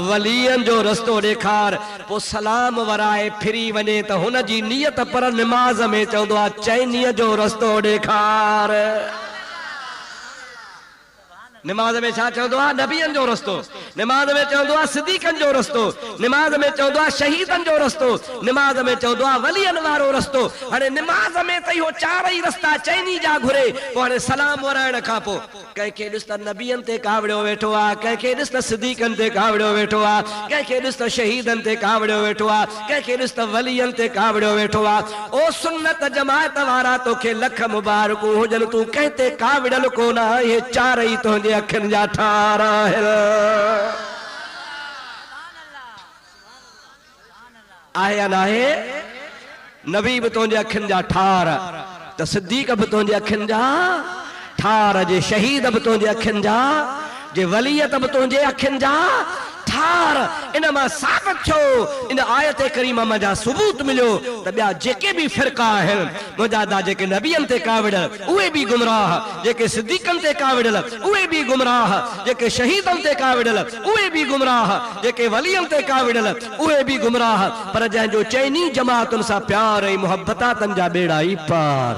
वलियन जो रस्तो ॾेखार। पो सलाम वराए फिरी वने त हुन जी नियत पर निमाज़ में चवंदो आ चैनीअ जो रस्तो ॾेखार। निमाज़ में छा चवंदो आ? नबियन जो रस्तो। निमाज़ में चवंदो आ सिद्दीकन जो रस्तो। निमाज़ में चवंदो आ शहीदन जो रस्तो। निमाज़ में चवंदो आ वलियन वारो रस्तो। हाणे निमाज़ में त इहो चारई रस्ता चैनी जा घुरे। पोइ हाणे सलाम वराइण खां पोइ कंहिंखे ॾिस त नबियन ते कावड़ियो वेठो आ, कंहिंखे ॾिस त सिद्दीकन ते कावड़ियो वेठो आ, कंहिंखे ॾिस त शहीदन ते कावड़ियो वेठो आ, कंहिंखे ॾिस त वलियन ते कावड़ियो वेठो आ। ओ सुन्नत जमात वारा तोखे लख मुबारकूं हुजनि, तूं कंहिं ते कावड़ियल कोन आ। इहे चारई तुंहिंजे अखियुनि जा ठार आहिनि। आहे या न आहे? नबी बि तुंहिंजे अखियुनि जा ठार, त सिद्दीक बि तुंहिंजे अखियुनि जा ठार, जे शहीद बि तुंहिंजे अखियुनि जा, जे वलियत बि तुंहिंजे अखियुनि जा ठार। इन मां साबित थियो, इन आयत करीमा मां जा सबूत मिलियो त ॿिया जेके बि फ़िरका आहिनि मुंहिंजा दा, जेके नबियन ते कावड़ियल उहे बि गुमराह, जेके सिद्दीकन ते कावड़ियल उहे बि गुमराह, जेके शहीदन ते कावड़ियल उहे बि गुमराह, जेके वलियन ते कावड़ियल उहे बि गुमराह। पर जंहिंजो चइनी जमातुनि सां प्यार ऐं मुहबत तन जा बेड़ा ई पार।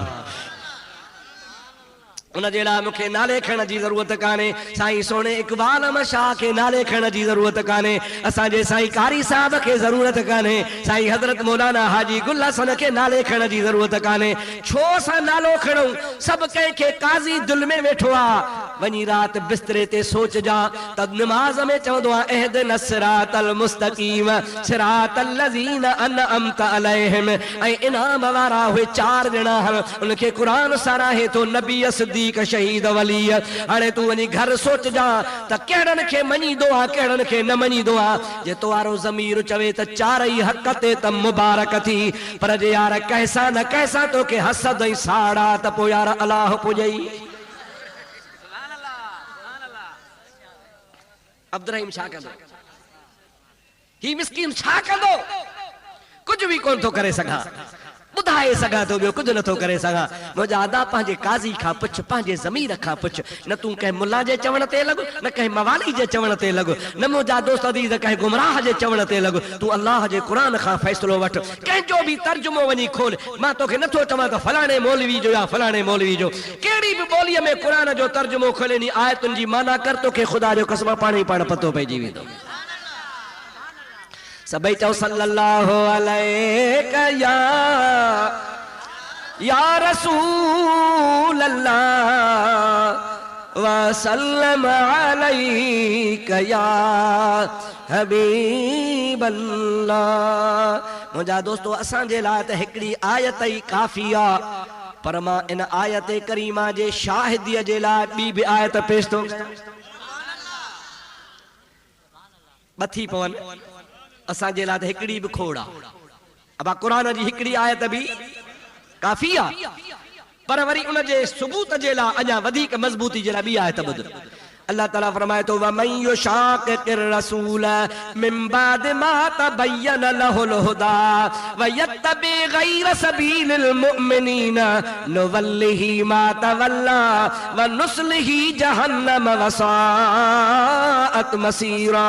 उन जहिड़ा मूंखे नाले खणण जी ज़रूरत कान्हे, साईं सोने इक़बाल अहमद शाह खे नाले खणण जी ज़रूरत कान्हे, असांजे साईं कारी साहब खे ज़रूरत कान्हे, साईं हज़रत मौलाना हाजी गुल हसन खे नाले खणण जी ज़रूरत कान्हे। छो असां नालो खणूं? सभु कंहिंखे काज़ी दिलि में वेठो आहे। वञी राति बिस्तरे ते सोचजा त निमाज़ में चवंदो आहे इहदिना सिरातल मुस्तक़ीम सिरातल लज़ीना अनअमत अलैहिम, ऐं इनाम वारा उहे चार ॼणा आहिनि। उनखे क़ुरान साराहे थो नबी सिद्दीक शहीद वली। हाणे तूं वञी घर सोचजा त कहिड़नि खे मञींदो आहे, कहिड़नि खे न मञींदो आहे। जे तो वारो ज़मीर चवे त चारई हक़ ते त मुबारक थी, पर जे यार कंहिंसां न कंहिंसां तोखे हसद ऐं साड़ा त पोइ यार अलाह पुॼई। अब्दुर्रहीम छा कंदो? ही मिस्कीन छा कंदो कुछ भी कोन थो करे सघां बुधाए सघां थो ॿियो कुछ नथो करे सघां मुंहिंजा अदा पंहिंजे काज़ी खां पुछ पंहिंजे ज़मीर खां पुछ न तूं कंहिं मुल्ला जे चवण ते लॻ न कंहिं मवाली जे चवण ते लॻ न मुंहिंजा दोस्त अदीज़ कंहिं गुमराह जे चवण ते लॻ तूं अल्लाह जे क़ुरान खां फ़ैसिलो वठ कंहिंजो बि तर्जुमो वञी खोल मां तोखे नथो चवां त फलाणे मौलवी जो या फलाणे मौलवी जो कहिड़ी बि ॿोलीअ में क़ुरान जो तर्जुमो खोले नी आयतुनि जी माना कर तोखे ख़ुदा जो कसम पाण ई पाण पतो पइजी वेंदो सभई चओ सल्लल्लाहु अलैका या रसूल अल्लाह व सल्लम अलैका या हबीब अल्लाह मुंहिंजा दोस्तो असांजे लाइ त हिकिड़ी आयत ई काफ़ी आहे पर मां इन आयत करीमा जे शाहिदीअ जे लाइ ॿी बि आयत पेश थो ॿथी पवनि असांजे लाइ त हिकिड़ी बि खोड़ आहे अबा क़ुरान जी हिकिड़ी आयत बि काफ़ी आहे पर वरी उन जे सबूत जे लाइ अञा वधीक मज़बूती जे लाइ ॿी आयत ॿुध अल्लाह ताला फरमाए थो वमन युशाक़िक़िर रसूल मिन बाद मा तबय्यन लहुल हुदा व यत्तबि गैर सबीलिल मुमिनीन नुवल्लिही मा तवल्ला व नुस्लिही जहन्नम व साअत मसीरा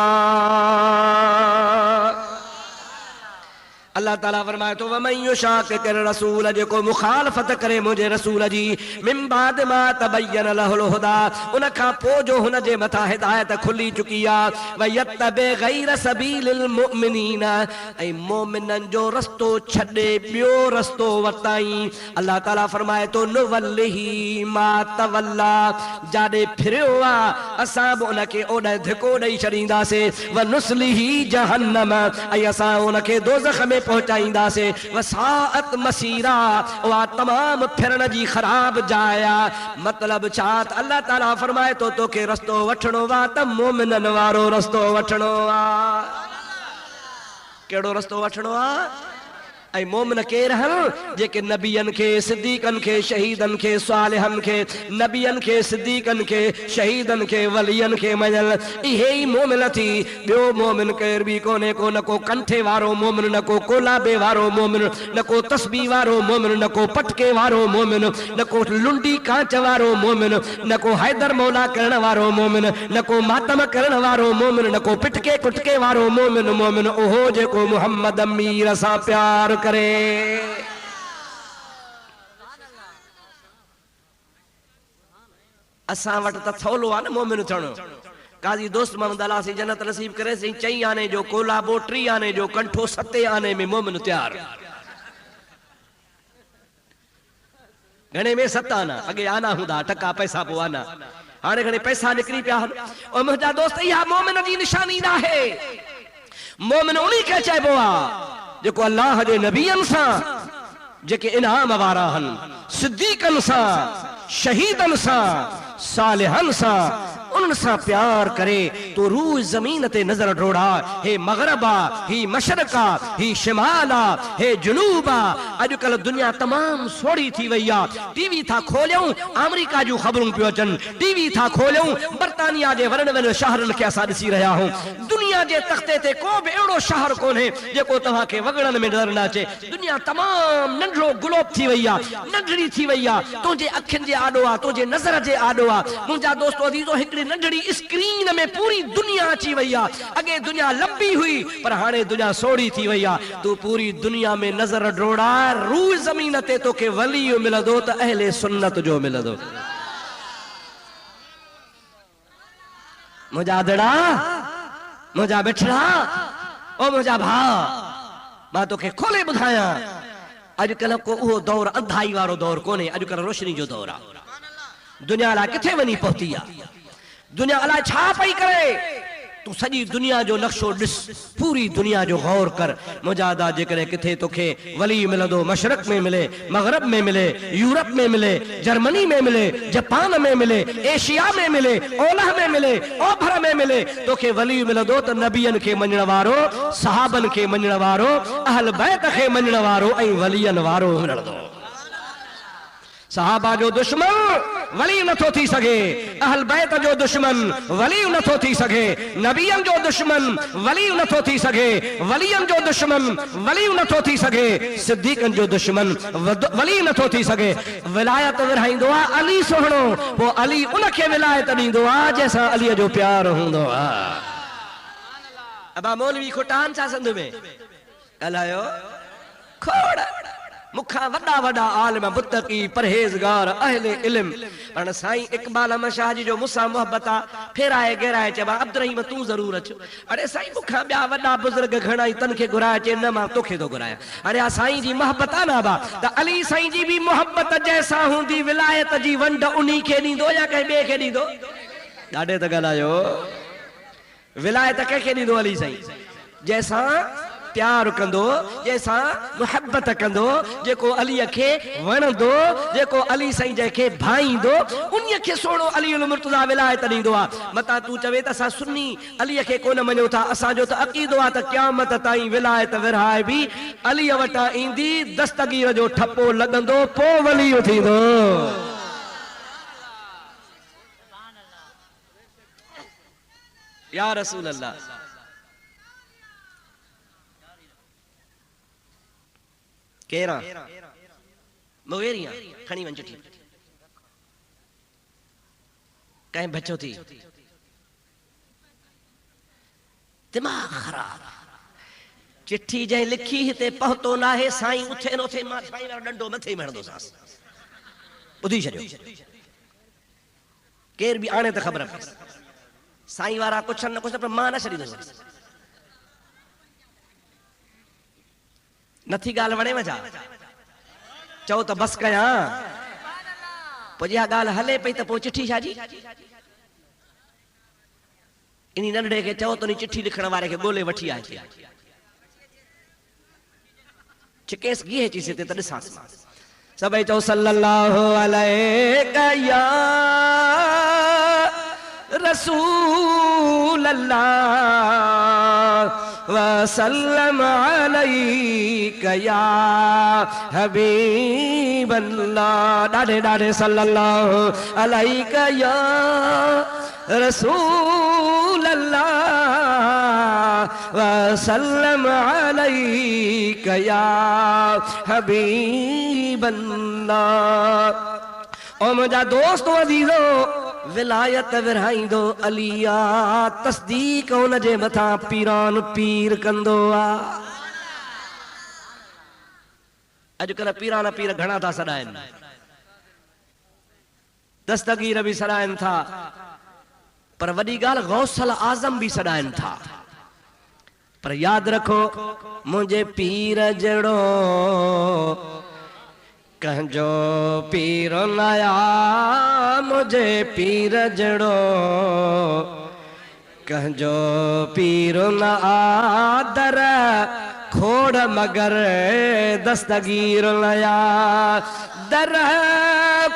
अल्लाह ताला फरमाए तो वमन युशाक़िक़िर रसूल जेको मुखालफत करे मुझे रसूल जी मिन बाद मा तबय्यन लहुल हुदा उन खां पोइ जो हुन जे मथा हिदायत खुली चुकी आहे व यत्तबि गैर सबीलिल मुमिनीन ऐं मोमिनन जो रस्तो छॾे ॿियो रस्तो वरताई अल्लाह ताला फरमाए तो नुवल्लिही मा तवल्ला जाॾे फिरियो आहे असां बि उनखे ओॾे धिको ॾेई छॾींदासीं व नुस्लिही जहन्नम ऐं असां उनखे दोज़ख में पहुचाईंदासे वसाअत मसीरा वा तमाम फिरण जी खराब जाया मतलब छा अल्लाह ताला फरमाए तो तोखे रस्तो वठणो वा त मोमिनन वारो रस्तो वठणो वा केड़ो रस्तो वठणो आ ऐं मोमिन केर हन जेके नबियन के सिद्दीकन के शहीदन के सालिहन के नबियन के सिद्दीकन के शहीदन के वलियन के मजल इहे ही मोमिन थी ॿियो मोमिन केर बि कोने को न को कंठे वारो मोमिन न को कोलाबे वारो मोमिन न को तस्बीह वारो मोमिन न को पटके वारो मोमिन न को लुंडी कांच वारो मोमिन न को हैदर मौला करण वारो मोमिन न को मातम करण वारो मोमिन न को पिटके कुटके वारो मोमिन मोमिन ओहो जेको मुहम्मद अमीर सां प्यार करे असां वटि त थोलो आहे न मोमिन थियणो काज़ी दोस्त मोहम्मद अला से जन्नत नसीब करे सी 4 आने जो कोलाबो 3 आने जो कंठो 7 आने में मोमिन तैयार घणे में 7 आना अगे आना हुंदा टका पैसा पो आना हाणे घणे पैसा निकरी पिया और मुंहिंजा दोस्त इहा मोमिन जी निशानी न आहे मोमिन उन्हीं के चइबो आहे जेको अल्लाह जे नबियन सां जेके इनाम वारा हन सिद्दीकन सां शहीदन सां सालिहन सां उन सां प्यार करे तो रूह जमीन ते नजर डोड़ा हे मगरबा ही मशरका ही शिमाला हे जुनूबा अजकल दुनिया तमाम सोड़ी थी वई आ टीवी था खोलियूं अमेरिका जो खबरूं पियो अचन टीवी था खोलियूं बर्तानिया जे वरण वन शहरन के असां ॾिसी रहिया हूं दुनिया जे तख्ते ते को भी एड़ो शहर कोन्हे जेको तव्हां के वगड़न में नजर न अचे दुनिया तमाम नंढो ग्लोब थी वई आ नंढड़ी थी वई आ तुझे अखिन जे आडो आ तुझे नजर जे आडो आ मुंजा दोस्तो अदीजो हिकड़ी नंढड़ी स्क्रीन में पूरी दुनिया अची वई आ अगे दुनिया लंबी हुई पर हाणे दुनिया सोड़ी थी वई आ तू पूरी दुनिया में नजर डोड़ा रूह जमीन ते तोखे वली मिलंदो त अहले सुन्नत जो मिलंदो मुंजा दड़ा मुंजा बिठड़ा ओ मुंजा भा मां तोखे खोले ॿुधायां अॼुकल्ह को उहो दौर अंधाई वारो दौर कोन्हे अॼुकल्ह रोशनी जो दौर आहे दुनिया लाइ किथे वञी पहुती आहे दुनिया अलाए छा पई करे तू सॼी दुनिया जो नक्शो ॾिस पूरी दुनिया जो गौर कर मुजादा जेकॾहिं किथे तोखे वली मिलंदो मशरक में मिले मगरब में मिले यूरोप में मिले जर्मनी में मिले जापान में मिले एशिया में मिले ओलह में मिले ओभर में मिले तोखे वली मिलंदो त नबियन खे मञण वारो सहाबन खे मञण वारो अहल बैत खे मञण वारो ऐं वलियन वारो मिलंदो सहाबा जो दुश्मन वली नथो थी सके, अहल बैत जो दुश्मन वली नथो थी सके, नबियन जो दुश्मन वली नथो थी सके, वलियन जो दुश्मन वली नथो थी सके, सिद्दीकन जो दुश्मन वली नथो थी सके। विलायत विरहाईंदो आ अली सोहणो, पो अली उनखे विलायत ॾींदो आ जैसा अली जो प्यार हूंदो आ। अबा मौलवी खुटान सा संध में ॻाल्हायो खोड़ मुखा वॾा वॾा आलिम मुत्तकी परहेज़गार अहले इल्म पर साईं इकबाल अहमद शाह जी जो मुसा मोहब्बत आ फेराए घेराए चबा अब्दुर्रहीम तू जरूर अच। अरे साईं मुखा ॿिया वॾा बुजुर्ग घणाई तन खे घुराए चे न मां तोखे तो घुराया। अरे साईं जी मोहब्बत आ ना बा त अली साईं जी भी मोहब्बत जैसा हूंदी विलायत जी वंड उन्ही खे ॾींदो या कंहिं ॿिए खे ॾींदो। ॾाढे त ॻाल्हायो विलायत कंहिंखे ॾींदो अली साईं जैसा प्यार कंदो, जैसा मोहब्बत कंदो, जेको अलीअ खे वणंदो, जेको अली साईं जंहिंखे भाईंदो उन्हीअ खे सोणो अली उल मुर्तज़ा विलायत ॾींदो आ। मता तू चवे त असां सुन्नी अलीअ खे कोन मञो था, असांजो त अक़ीदो आहे त क़यामत ताईं विलायत विरहाए बि अलीअ वटां ईंदी, दस्तगीर जो ठपो लॻंदो पोइ वली थींदो। या रसूल अल्लाह केरा मुगेरिया खणी वञ चिठी कंहिं बचो थी दिमाग़ ख़राब चिठी जंहिं लिखी हिते पहुतो न आहे साईं उथे न उथे मां साईं वारो डंडो मथे मणंदो सां ॿुधी छॾियो केर बि आणे त ख़बर पए साईं वारा कुछ न कुछ मां न छॾींदुसि। नथी ॻाल्हि वणे वञा चओ त बस कयां पोइ इहा ॻाल्हि हले पई त पोइ चिठी छाजी। इन नंढड़े खे चओ त उन चिठी लिखण वारे खे ॻोल्हे वठी आहे चिकेस कीअं अची हिते त ॾिसां सभई चओ सल्लल्लाहु अलैहि या रसूल अल्लाह वसल्लम अलैका या हबीब अल्लाह। ॾाढे ॾाढे सल्लल्लाहु अलैका या रसूल अल्लाह वसल्लम अलैका या हबीब अल्लाह। ओ मुंहिंजा दोस्त अज़ीज़ो विलायत विरहाईंदो अलिया तस्दीक उन जे मथां पीरान पीर कंदो आ। अॼुकल्ह पीरान पीर घणा था सॾाइनि, दस्तगीर बि सॾाइनि था, पर वॾी ॻाल्हि गौसल आज़म बि सॾाइनि था। पर यादि रखो मुंहिंजे पीर जहिड़ो कंहिंजो पीर न आ, मुंहिंजे पीर जहिड़ो कंहिंजो पीर न आ, दर खोड़ मगर दस्तगीर न आ, दर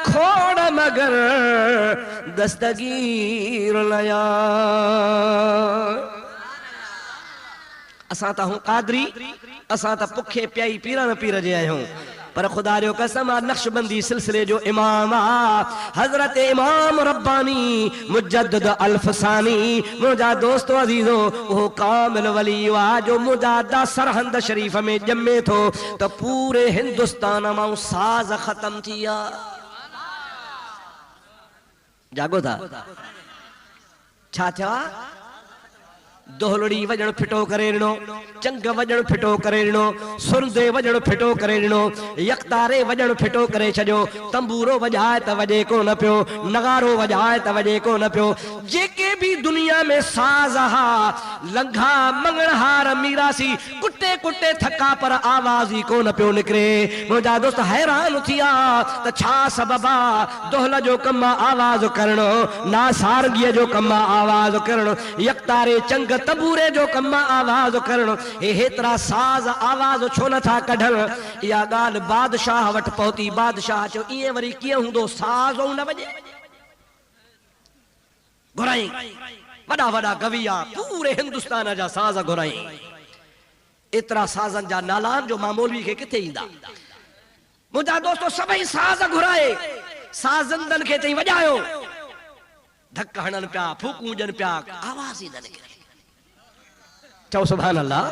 खोड़ मगर दस्तगीर न आ। असां त हूं कादरी, असां त पुखे पियाई पीरन पीर जे आहियूं, पर खुदा जो कसम आ नक्शबंदी सिलसिले जो इमाम आ हजरत इमाम रब्बानी मुजद्दिद अल्फसानी। मुंहिंजा दोस्तो अज़ीज़ो वो कामिल वली आ जो मुजादा सरहंद शरीफ में ॼमे थो त पूरे हिंदुस्तान मां साज़ ख़त्म थी आ। जागो था छा चवा दोहलड़ी वजण फिटो करे ॾिनो, चंग वजण फिटो करे ॾिनो, सुरदे वजण फिटो करे ॾिनो, यकतारे वजण फिटो करे छॾियो, तंबूरो वॼाए त वॼे कोन पियो, नगारो वॼाए त वॼे कोन पियो। जेके भी दुनिया में साज़ हा लंघा मंगणहार मीरासी कुटे कुटे थका पर आवाज़ ही कोन पियो निकिरे। मुंहिंजा दोस्त हैरान थी विया त छा सबब आ दोहल जो कम आवाज़ करणो, नासारगीअ जो कम आवाज़ करणो, यकतारे चंग तबूरे जो कम आवाज़ करणो, हेतरा साज़ आवाज़ छो नथा कढण। इहा ॻाल्हि बादशाह वटि पहुती, बादशाह चयो ईअं वरी कीअं हूंदो साज़ न वॼे। घुराई वॾा वॾा गविया पूरे हिंदुस्तान जा साज़ घुराई, एतिरा साज़नि जा नाला जो मां मौलवी खे किथे ईंदा। मुझा दोस्तों सभई साज़ घुराए साज़ंदन के चई वजायो धक हणन पिया फूकूं ॾियनि पिया आवाज़ ई न निकिरे चओ सुभान अल्लाह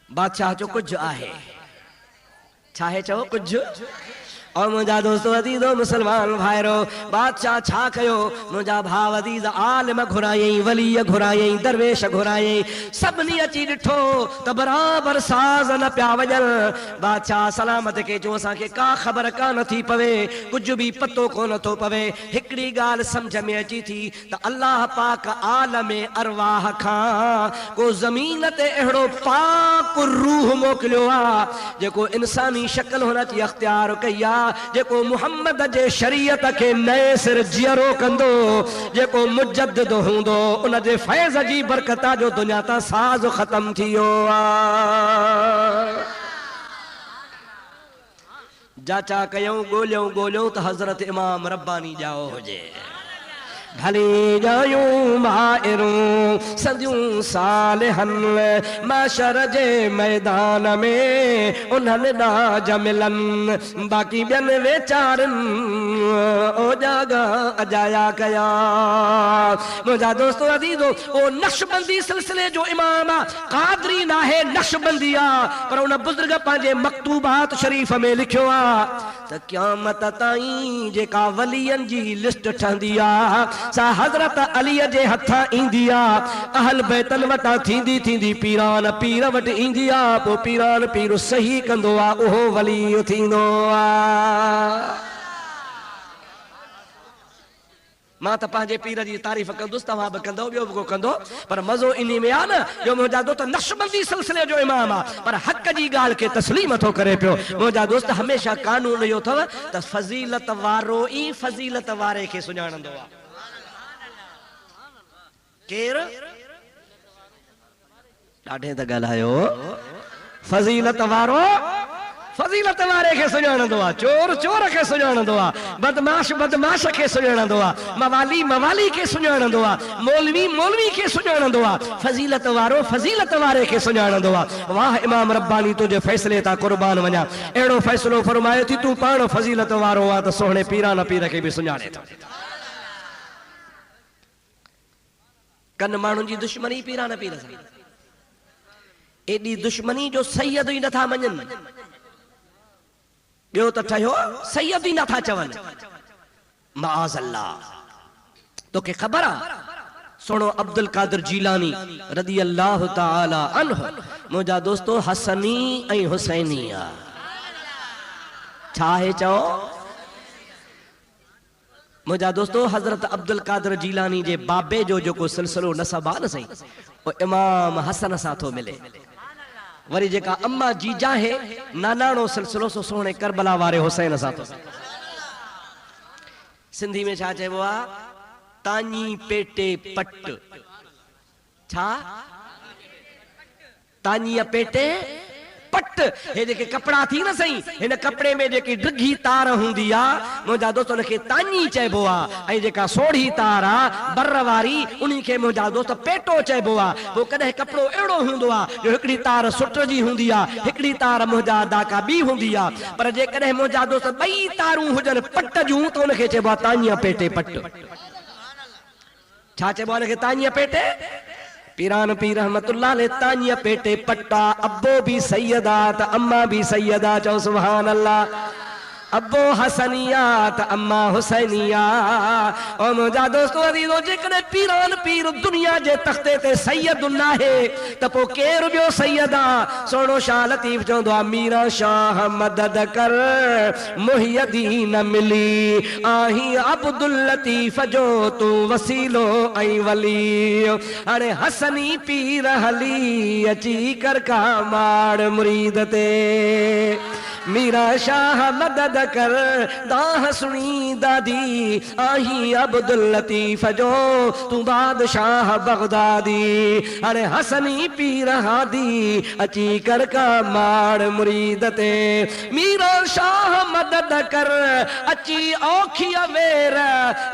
बादशाह जो कुछ आहे छा है चओ कुछ और मुझा दोस्तों अदीदो मुसलमान भाइरो बादशाह छा कयो मुझा भाव अदीद आलिम घुरायई वली घुरायई दरवेश घुरायई सबनी अची ॾिठो त बराबर साज़ न पिया वॼन बादशाह सलामत के जो असांखे का ख़बर कान थी पवे कुछ भी पतो कोन थो पवे हिकड़ी ॻाल्हि समझ में अची थी त अल्लाह पाक आलम अरवाह खां को ज़मीन ते अहिड़ो पाक रूह मोकिलियो आहे जेको इंसानी शक्ल हुन जी अख्तियार कई आहे जेको मुहम्मद जे शरीयत के नए सिर जियरो कंदो जेको मुजद्दिद हूंदो उन जे फैज़ जी बरकत जो दुनिया ता साज़ खत्म थियो जाचा कयूं गोलियों त हज़रत इमाम रब्बानी जाओ हुजे भली जायूं माहिरूं सदियूं सालिहन माशर जे मैदान में उन्हनि ॾाज मिलन बाक़ी ॿियनि वेचारनि ओ जागा अजाया कया मुंहिंजा दोस्तो अदीदो ओ नक्शबंदी सिलसिले जो इमाम कादरी नाहे नक्शबंदी आहे पर उन बुज़ुर्ग पंहिंजे मकतूबात शरीफ़ में लिखियो आहे त क़यामत ताईं जेका वलियनि जी लिस्ट ठहंदी आहे सा हज़रत अली जे हथां ईंदी आहे अहल बैतन वटां थींदी थींदी पीरान पीर वटि ईंदी आहे पोइ पीरान पीर सही कंदो आहे उहो वली थींदो आहे मां त पंहिंजे पीर जी तारीफ़ कंदुसि तव्हां बि कंदो ॿियो बि को कंदो पर मज़ो इन में आहे न जो मुंहिंजा दोस्त नक्शबंदी सिलसिले जो इमाम आहे पर हक़ जी ॻाल्हि खे तस्लीम थो करे पियो मुंहिंजा दोस्त हमेशह कानून इहो अथव त फज़ीलत वारो ई फज़ीलत वारे खे सुञाणंदो आहे केरु ॾाढे त ॻाल्हायो फज़ीलत वारो फज़ीलत वारे खे सुञाणंदो आहे चोर चोर खे सुञाणंदो आहे बदमाश बदमाश खे सुञाणंदो आहे मवाली मवाली खे सुञाणंदो आहे मौलवी मौलवी खे सुञाणंदो आहे फज़ीलत वारो फज़ीलत वारे खे सुञाणंदो आहे वाह इमाम रब्बानी तुंहिंजे फ़ैसिले तां क़ुर्बान वञा अहिड़ो फ़ैसिलो फरमायो थी तूं पाण फज़ीलत वारो आहे त सोहणे पीरान पीर खे बि सुञाणे थो कन माण्हुनि जी दुश्मनी पीरान पीर सां एॾी दुश्मनी जो सैयद ई नथा मञनि ॿियो त ठहियो सैयद ई नथा चवनि माज़ अल्लाह तोखे ख़बर आहे सुनो अब्दुल कादिर जीलानी रज़ी अल्लाह ताला अन्हु मुंहिंजा दोस्तो हसनी ऐं हुसैनी आहे छा आहे चओ मुझा दोस्तों हजरत अब्दुल कादिर जीलानी जे बाबे जो जो सिलसिलो नसब आहे न सही वो इमाम हसन सां थो मिले वरी जेका अम्मा जीजा है नानाणो सिलसिलो सो सोने करबला वारे हुसैन सां थो सिंधी में छा चइबो आहे तानी पेटे पट छा तानी पेटे पट हे जेके कपड़ा थी न सही हिन कपड़े में जेकी ड्रिघी तार हुंदी आ मुंहिंजा दोस्त उनखे तानी चइबो आहे ऐं जेका सोढ़ी तार आहे बर वारी उन्ही खे मुंहिंजा दोस्त पेटो चइबो आहे पोइ कॾहिं कपिड़ो अहिड़ो हूंदो आहे जो हिकिड़ी तार सुटिजी हूंदी आहे हिकिड़ी तार मुंहिंजा दाका ॿी हूंदी आहे पर जेकॾहिं मुंहिंजा दोस्त ॿई तारूं हुजनि पट जूं त उनखे चइबो आहे तानीअ पेटे पट छा चइबो आहे उनखे तानीअ पेटे पीरान पीर रहमतुल्लाह ले तानिया पेटे पट्टा अब्बो भी सैयदा त अम्मा भी सैयदा चो सुभान अल्लाह अब्बो हसनिया त अम्मा हुसैनिया और मुझा दोस्तों अदीजो जेकॾहिं पीरान पीर दुनिया जे तख्ते ते सैयद नाहे त पोइ केरु ॿियो सैयद आहे सोनो शाह लतीफ़ चवंदो आहे मीरा शाह मदद कर मुहियदीन मिली आही अब्दुल लतीफ़ जो तू वसीलो ऐं वली हाणे हसनी पीर हली अची कर का माड़ मुरीद ते मीरा शाह मदद कर दाह सुनी दादी आही अब्दुल लतीफ़ जो तू बादशाह बगदादी अरे हसनी पीर हादी अची कर का माड़ मुरीद ते मीरा शाह मदद कर अची औखी वेर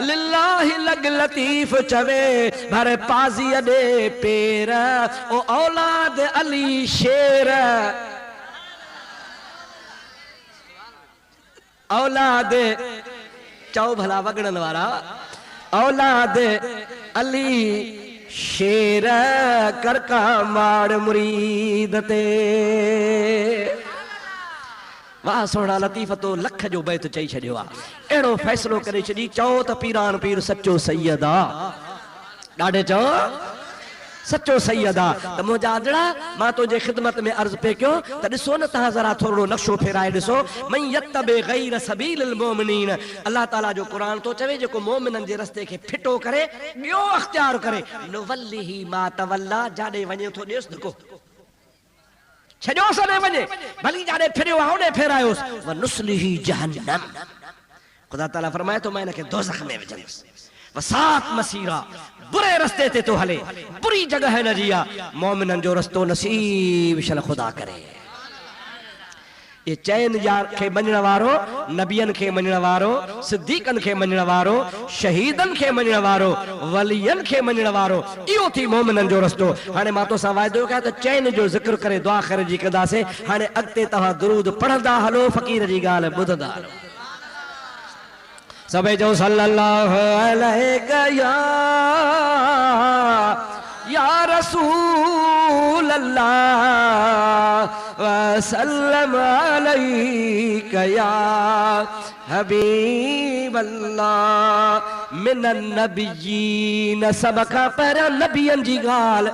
लिल्लाहि लग लतीफ़ चवे भर पाजी दे पेर ओ औलाद अली शेर औलाद चओ भला वगड़न वारा औलाद अली शेर करका माड़ मुरीद ते वाह सोना लतीफ़तो लख जो बैत चई छड़ियो आ एड़ो फैसलो करे छड़ी चओ त पीरान पीर सच्चो सैयद आ ॾाढे चओ सच्चो सैयद आ त मुंहिंजा आदड़ा मां तुंहिंजे ख़िदमत में अर्ज़ पे कयो त ॾिसो न तव्हां ज़रा थोरो नक्शो फेराए ॾिसो मन यत्तबे गैर सबीलिल मोमिनीन अल्लाह ताला जो क़ुरान तो चवे जेको मोमिननि जे रस्ते खे फिटो करे ॿियो अख्तियार करे नुवल्लिही मा तवल्ला जाॾे वञे थो ॾेसि धको छॾियो सने वञे भली जाॾे फिरियो आहे ओॾे फेरायोसि व नुस्लिही जहन्नम ख़ुदा ताला फरमाए थो मां हिनखे दोज़ख में विझंदुसि वसात मसीरा बुरे रस्ते ते तो हले बुरी जगह है नजिया मोमिनन जो रस्तो नसीब शल खुदा करे ये चैन यार के मञण वारो नबियन के मञण वारो सिद्दीकन के मञण वारो शहीदन के मञण वारो वलियन के मञण वारो इहो थी मोमिनन जो रस्तो हाणे मां तो सा वायदो कया त चैन जो जिक्र करे दुआ ख़ैर जी कंदासे हाणे अॻिते तव्हां दुरूद पढ़ंदा हलो फ़कीर जी ॻाल्हि ॿुधंदा हलो सबे जो सल्लल्लाहु अलैहि या रसूल अल्लाह वसल्लम अलैका या हबीब अल्लाह मिनन नबिय्यीन सबका पर नबियन जी ॻाल्हि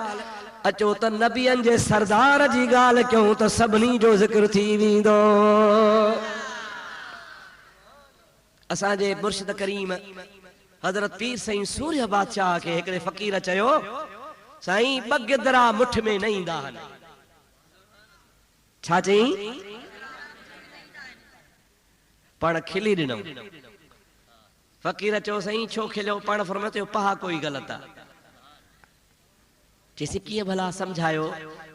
अचो त नबियन जे सरदार जी ॻाल्हि कयूं त सभिनी जो ज़िक्र थी वेंदो असांजे मुर्शिद करीम हजरत पीर साईं सूर्य बादशाह के हिकिड़े फ़कीर चयो साईं ॿ गिदरा मुठ में न ईंदा आहिनि छा चई पाण खिली ॾिनऊं फ़कीर चयो साईं छो खिलियो पाण फरमायो पहा कोई ग़लति आहे चईसि कीअं भला सम्झायो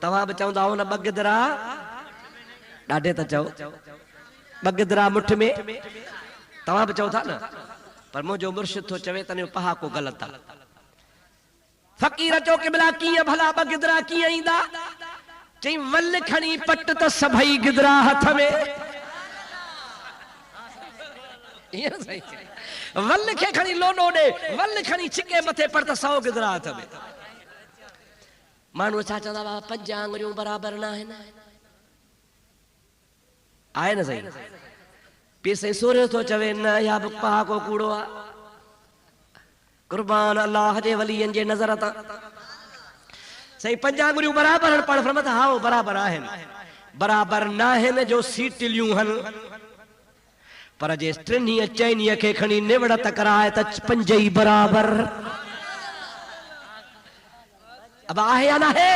तव्हां बि चवंदा हो न ॿ गिदरा ॾाढे त चओ ॿ गिदरा मुठ में तव्हां बि चओ था न पर मुंहिंजो मुर्शिद थो चवे तने पहा को ग़लति आहे फ़कीर चयो कि भला कीअं भला ॿ गिदरा कीअं ईंदा चई वल खणी पट त सभई गिदरा हथ में वल खे खणी लोडो ॾे वल खणी छिके मथे पर त 100 गिदरा हथ में माण्हू छा चवंदा बाबा 5 आङुरियूं बराबरि न आहिनि आहे न सही पीर साईं सूर्य तो चवे न या पहा को कूड़ो आ कुर्बान अल्लाह जे वलियन जे नज़र ता सही 5 आङुरियूं बराबरि पाण फरमाता हा बराबरि आहिनि बराबरि न आहिनि जो सीटिलियूं हन पर जे टिनी चइनी खे खणी निवड़त कराए त 5 ई बराबरि अब आहे या न है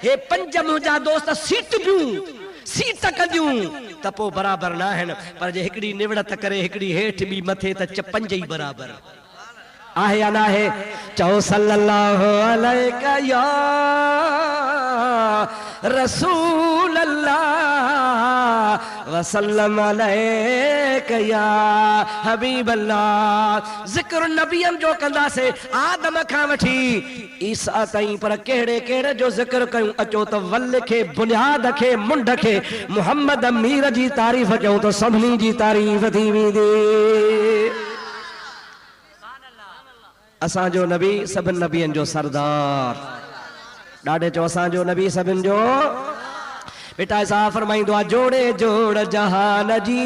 हे 5 मुंहिंजा दोस्त सीट कंदियूं त पोइ बराबरि न आहिनि पर जे हिकिड़ी निवड़त करे हिकिड़ी हेठि बि मथे त 5 ई बराबरि आहे या न आहे चओ सल्लल्लाहु अलैका या रसूल अल्लाह वसल्लम अलैका या हबीब अल्लाह ज़िक्र नबियन जो कंदासे आदम खां वठी ईसा ताईं पर कहिड़े कहिड़े जो ज़िक्र कयूं अचो त वल खे बुनियाद खे मुंड खे मुहम्मद अमीर जी तारीफ़ कयूं त सभिनी जी तारीफ़ थी वेंदी असांजो नबी सभिनि नबियन जो सरदार ॾाढे चो असांजो नबी सभिनि जो बेटा ऐसा फरमाइंदो आहे जोड़े जोड़ जहान जी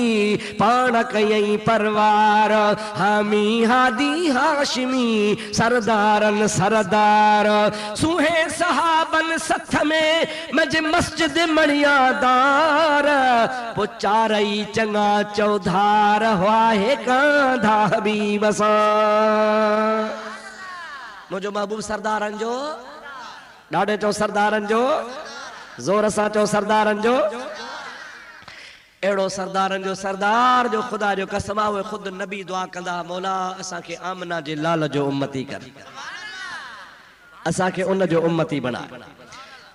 पाण कयई परवार हामी हादी हाशिमी सरदारन सरदार सुहे सहाबन सथ में मज मस्जिद मणियादार पो चारई चंगा चौधार वाहे कांधा हबीब सां मुंहिंजो महबूब सरदारन जो ॾाढे चो सरदारन जो जोर सां चो सरदारन जो एड़ो सरदारन जो सरदार जो खुदा जो कसम आहे खुद नबी दुआ कंदा मौला असां खे आमना जे लाल जो उम्मती कर असां खे उन जो उम्मती बना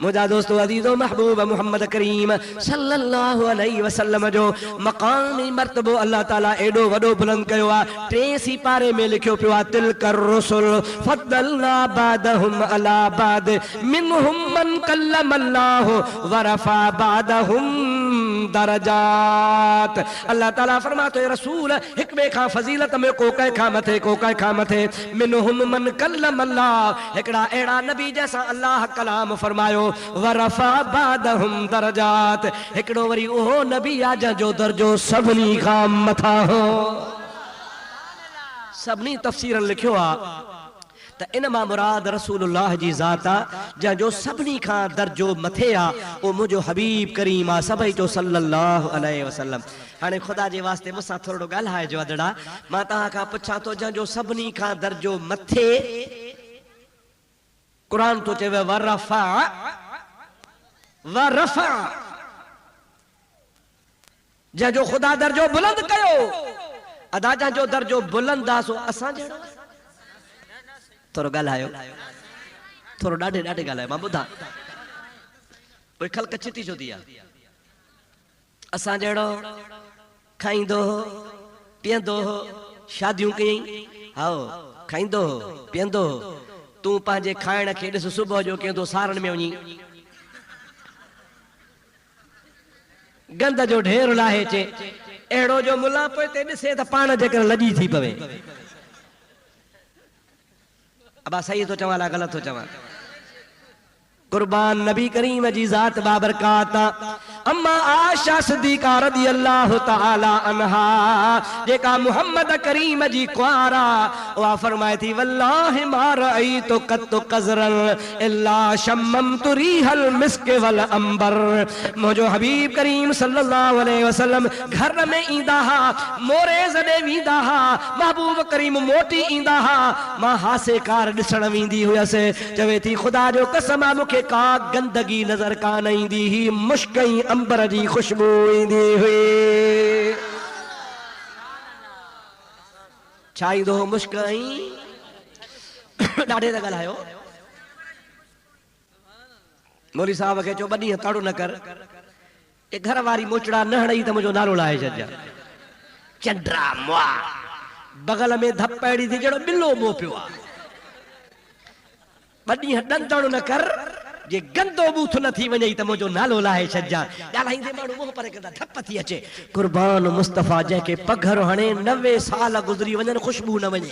मुझा दोस्तों अजीजो महबूब मोहम्मद करीम सल्लल्लाहु अलैहि वसल्लम जो मकामी मर्तबो अल्लाह ताला एडो वडो बुलंद कयो आ 3 सिपारे में लिखियो पियो आ तिलकर रसूल फद्दलना बादहुम अला बाद मिनहुम मन कल्लम अल्लाह व रफा बादहुम दरजात। अल्लाह ताला फरमातो है रसूल हिक बे खां फजीलत में को कह खा मथे को कह खा मथे मिनहुम मन कल्लम अल्लाह हिकड़ा एड़ा नबी जैसा अल्लाह कलाम फरमायो वरफा बादहुम दरजात हिकड़ो वरी ओ नबी आ जो दर्जो सभनी खां मथा हो। सभनी तफसीर लिखियो आ त इन मां मुराद रसूलुल्लाह जी ज़ात आ जो सभनी खां दर्जो मथे आ ओ मुझो हबीब करीम आ सभई जो सल्लल्लाहु अलैहि वसल्लम। हाणे खुदा जे वास्ते मुसा थोड़ो ॻाल्हाए जो अदड़ा मां तहां खां पुछां तो जो सभनी खां दर्जो मथे कुरान तो चवे वरफा वरफा जो खुदा दर्जो बुलंद कयो अदा जो दर्जो बुलंद आ सो असां जहिड़ो थोरो ॻाल्हायो थोरो ॾाढे ॾाढे ॻाल्हायो मां ॿुधां कोई ख़ल्क़ चिती छो थी आहे असां जहिड़ो खाईंदो हो पीअंदो हो शादियूं कयईं हाओ खाईंदो हो पीअंदो हो तूं पंहिंजे खाइण खे ॾिस सुबुह जो कंहिं सारण में वञी गंद जो ढेर लाहे चे अहिड़ो जो मुला पोइ ते ॾिसे त पाण जेकर लॼी थी पवे। अबा सही तो चवां ला गलत तो चवां कुर्बान नबी करीम जी ज़ात बाबरकात अम्मा आशा सिद्दीका रज़ी अल्लाह तआला अन्हा जेका मोहम्मद करीम जी कुआरा वा फरमाए थी वल्लाहि मा रअयतु कत कज़रन इल्ला शम्ममतु रिहल मिस्क वल अंबर। मुझो हबीब करीम सल्लल्लाहु अलैहि वसल्लम घर में ईंदा हा मोरे जॾे वींदा हा महबूब करीम मोटी ईंदा हा मां हासे कार ॾिसण वेंदी हुयसि चवे थी खुदा जो कसम आ मूंखे का गंदगी नजर कान ईंदी ही मुश्कई अंबर जी खुशबू ईंदी हुई। छा ईंदो हो मुश्कई ॾाढे त ॻाल्हायो मौली साहब खे चओ ॿ ॾींहं ताड़ो न कर ए घर वारी मोचड़ा न हणई त मुंहिंजो नालो लाहे छॾिजां चंड्रा मुआ बगल में धप अहिड़ी थी जहिड़ो ॿिलो मो पियो आहे ॿ ॾींहं ॾंदड़ न कर जे गंदो बूथ न थी वञे त मुंहिंजो नालो लाहे छॾिजां ॻाल्हाईंदे माण्हू मुंहुं परे कंदा धप थी अचे कुर्बान मुस्तफ़ा जंहिंखे पघर हणे 90 साल गुज़री वञनि ख़ुशबू न वञे।